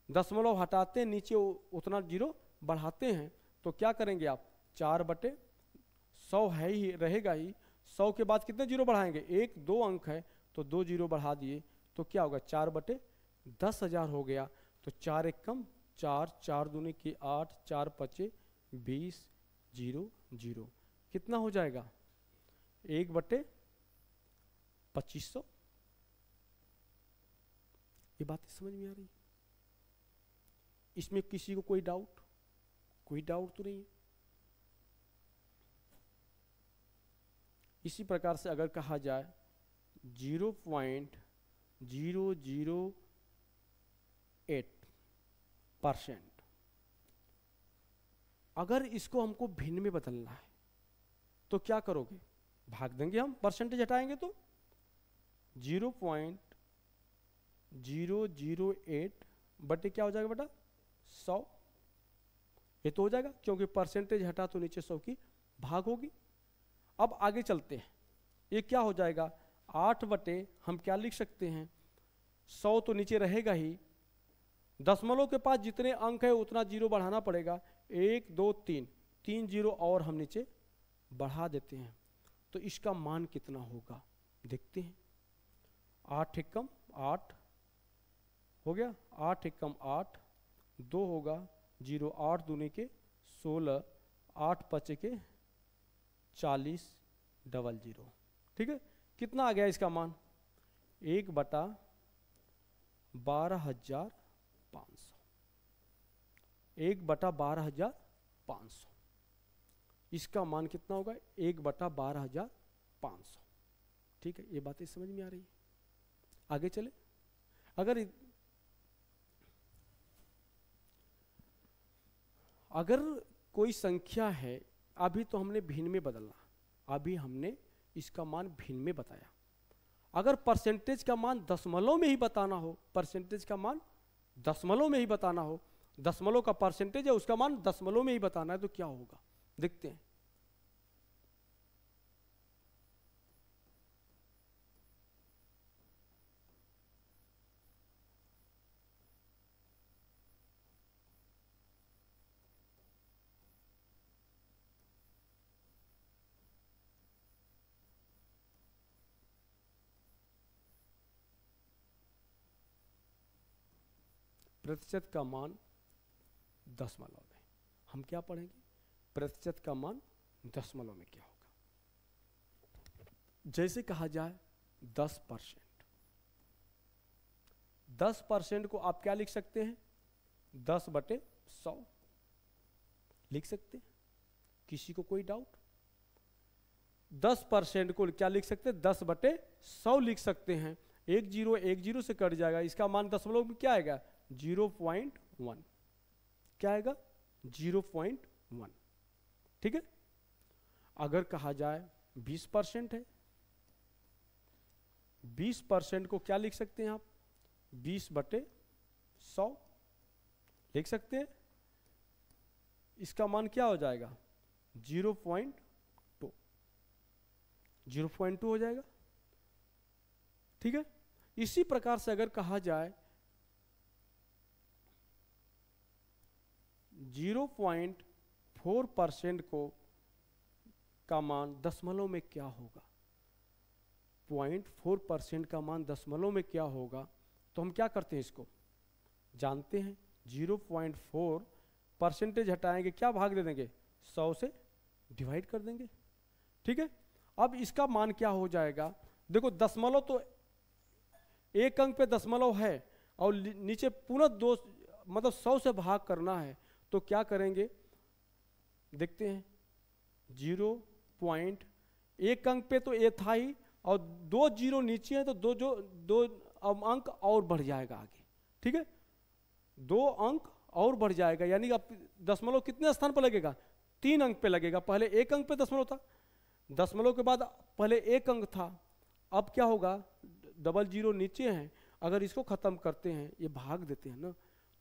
Speaker 1: दशमलव हटाते हैं नीचे उतना जीरो बढ़ाते हैं, तो क्या करेंगे आप 4/100 है ही रहेगा ही, 100 के बाद कितने जीरो बढ़ाएंगे, एक दो अंक है तो 2 जीरो बढ़ा दिए, तो क्या होगा 4/10,000 हो गया। तो 4 एकम 4, 4 दूनी की 8, 4 पचे 20, 0 0, कितना हो जाएगा 1/2500। ये बात समझ में आ रही, इसमें किसी को कोई डाउट तो नहीं है। इसी प्रकार से अगर कहा जाए 0.008%, अगर इसको हमको भिन्न में बदलना है तो क्या करोगे, भाग देंगे हम, परसेंटेज हटाएंगे तो 0.008 बटे क्या हो जाएगा बेटा 100, ये तो हो जाएगा क्योंकि परसेंटेज हटा तो नीचे 100 की भाग होगी। अब आगे चलते हैं, ये क्या हो जाएगा 8 बटे, हम क्या लिख सकते हैं 100 तो नीचे रहेगा ही, दशमलव के पास जितने अंक है उतना जीरो बढ़ाना पड़ेगा, 1 2 3, 3 जीरो और हम नीचे बढ़ा देते हैं, तो इसका मान कितना होगा देखते हैं। 8 एकम 8 हो गया, 8 एकम 8, 2 होगा 0, 8 दूनी के 16, 8 पचे के 40, 00, ठीक है। कितना आ गया इसका मान 1/12,500, 1/12,500, इसका मान कितना होगा 1/12,500, ठीक है। ये बातें समझ में आ रही है, आगे चले। अगर कोई संख्या है, अभी तो हमने भिन्न में बदलना, अभी हमने इसका मान भिन्न में बताया। अगर परसेंटेज का मान दशमलव में ही बताना हो, परसेंटेज का मान दशमलव में ही बताना हो, दशमलव का परसेंटेज है उसका मान दशमलव में ही बताना है, तो क्या होगा देखते हैं। प्रतिशत का मान दशमलव में, हम क्या पढ़ेंगे प्रतिशत का मान दशमलव में क्या होगा। जैसे कहा जाए 10%, 10% को आप क्या लिख सकते हैं, 10/100 लिख सकते हैं। किसी को कोई डाउट? 10% को क्या लिख सकते हैं, 10/100 लिख सकते हैं। 1 0 से कट जाएगा, इसका मान दशमलव में क्या आएगा, 0.1। क्या आएगा, 0.1। ठीक है। अगर कहा जाए 20% है, 20% को क्या लिख सकते हैं आप, 20/100 लिख सकते हैं। इसका मान क्या हो जाएगा, 0.2 हो जाएगा। ठीक है। इसी प्रकार से अगर कहा जाए 0.4% को का मान दशमलव में क्या होगा, 0.4% का मान दशमलव में क्या होगा, तो हम क्या करते हैं, इसको जानते हैं। 0.4% हटाएंगे, क्या भाग दे देंगे, 100 से डिवाइड कर देंगे। ठीक है। अब इसका मान क्या हो जाएगा, देखो दशमलव तो एक अंक पे दशमलव है और नीचे पुनः 2 मतलब 100 से भाग करना है, तो क्या करेंगे देखते हैं। 0.1 अंक पे तो ये था ही, और 2 0 नीचे है तो दो अंक और बढ़ जाएगा आगे। ठीक है। 2 अंक और बढ़ जाएगा, यानी कि अब दशमलव कितने स्थान पर लगेगा, 3 अंक पे लगेगा। पहले 1 अंक पे दशमलव था, दशमलव के बाद पहले 1 अंक था, अब क्या होगा, 00 नीचे है, अगर इसको खत्म करते हैं, ये भाग देते हैं ना,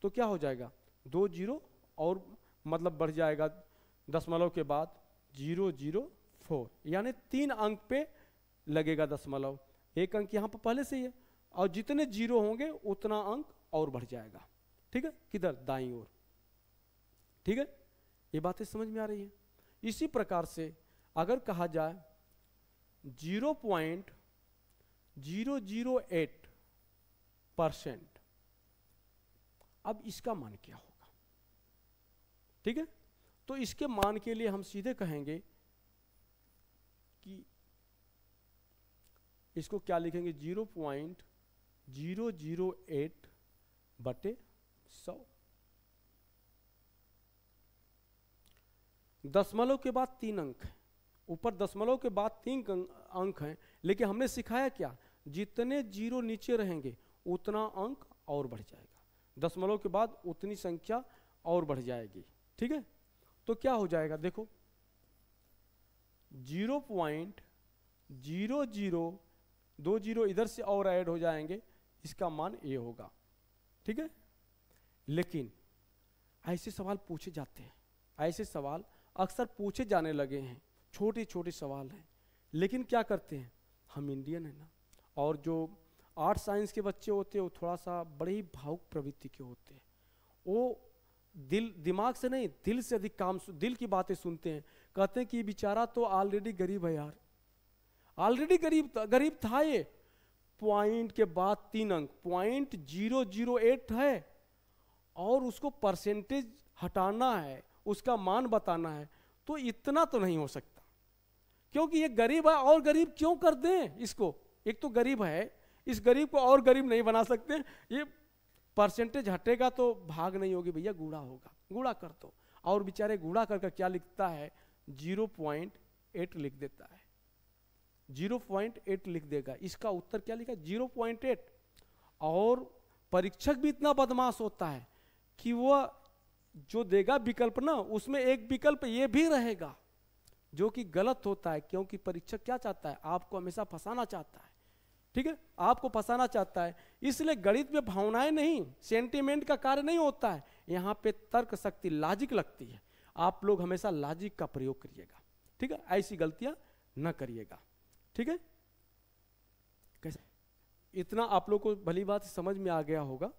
Speaker 1: तो क्या हो जाएगा, 2 0 और मतलब बढ़ जाएगा दशमलव के बाद 004, यानी 3 अंक पे लगेगा दशमलव। 1 अंक यहाँ पर पहले से ही है, और जितने 0 होंगे उतना अंक और बढ़ जाएगा। ठीक है, किधर, दाईं ओर। ठीक है, ये बातें समझ में आ रही है। इसी प्रकार से अगर कहा जाए 0.008%, अब इसका मान क्या होगा। ठीक है, तो इसके मान के लिए हम सीधे कहेंगे कि इसको क्या लिखेंगे, 0.008/100। दशमलव के बाद 3 अंक है, ऊपर दशमलव के बाद 3 अंक हैं, लेकिन हमने सिखाया क्या, जितने 0 नीचे रहेंगे उतना अंक और बढ़ जाएगा, दशमलव के बाद उतनी संख्या और बढ़ जाएगी। ठीक है, तो क्या हो जाएगा, देखो 0.00, 2 0 इधर से और ऐड हो जाएंगे, इसका मान ये होगा। ठीक है, लेकिन ऐसे सवाल पूछे जाते हैं, ऐसे सवाल अक्सर पूछे जाने लगे हैं, छोटे छोटे सवाल हैं, लेकिन क्या करते हैं, हम इंडियन है ना, और जो आर्ट साइंस के बच्चे होते हैं वो थोड़ा सा बड़े ही भावुक प्रवृत्ति के होते हैं, वो दिमाग से नहीं दिल से अधिक काम, दिल की बातें सुनते हैं। कहते हैं कि बेचारा तो ऑलरेडी गरीब है यार, ऑलरेडी गरीब था ये, पॉइंट के बाद 3 अंक 0.008 है, और उसको परसेंटेज हटाना है, उसका मान बताना है, तो इतना तो नहीं हो सकता, क्योंकि ये गरीब है, और गरीब क्यों कर दें इसको, एक तो गरीब है, इस गरीब को और गरीब नहीं बना सकते, ये परसेंटेज हटेगा तो भाग नहीं होगी भैया, गुणा होगा, गुणा कर दो। और बेचारे गुणा करके क्या लिखता है, 0.8 लिख देता है, 0.8 लिख देगा, इसका उत्तर क्या लिखा, 0.8। और परीक्षक भी इतना बदमाश होता है कि वह जो देगा विकल्प ना, उसमें एक विकल्प ये भी रहेगा जो कि गलत होता है, क्योंकि परीक्षक क्या चाहता है, आपको हमेशा फंसाना चाहता है। ठीक है, आपको फंसाना चाहता है, इसलिए गणित में भावनाएं नहीं, सेंटीमेंट का कार्य नहीं होता है, यहाँ पे तर्क शक्ति, लॉजिक लगती है। आप लोग हमेशा लॉजिक का प्रयोग करिएगा। ठीक है, ऐसी गलतियां न करिएगा। ठीक है, कैसे, इतना आप लोग को भली बात समझ में आ गया होगा।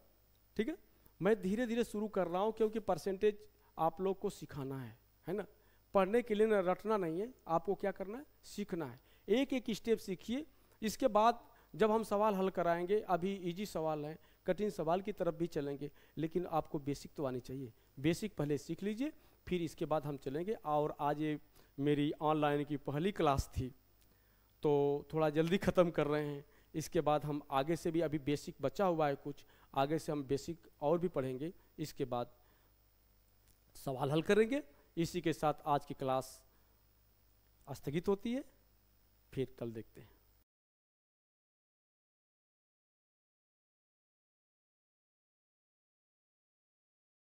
Speaker 1: ठीक है, मैं धीरे धीरे शुरू कर रहा हूँ, क्योंकि परसेंटेज आप लोग को सिखाना है ना, पढ़ने के लिए न रटना नहीं है, आपको क्या करना है, सीखना है। एक एक स्टेप सीखिए, इसके बाद जब हम सवाल हल कराएंगे, अभी इजी सवाल हैं, कठिन सवाल की तरफ भी चलेंगे, लेकिन आपको बेसिक तो आनी चाहिए, बेसिक पहले सीख लीजिए, फिर इसके बाद हम चलेंगे। और आज ये मेरी ऑनलाइन की पहली क्लास थी, तो थोड़ा जल्दी ख़त्म कर रहे हैं, इसके बाद हम आगे से भी, अभी बेसिक बचा हुआ है कुछ, आगे से हम बेसिक और भी पढ़ेंगे, इसके बाद सवाल हल करेंगे। इसी के साथ आज की क्लास स्थगित होती है, फिर कल देखते हैं।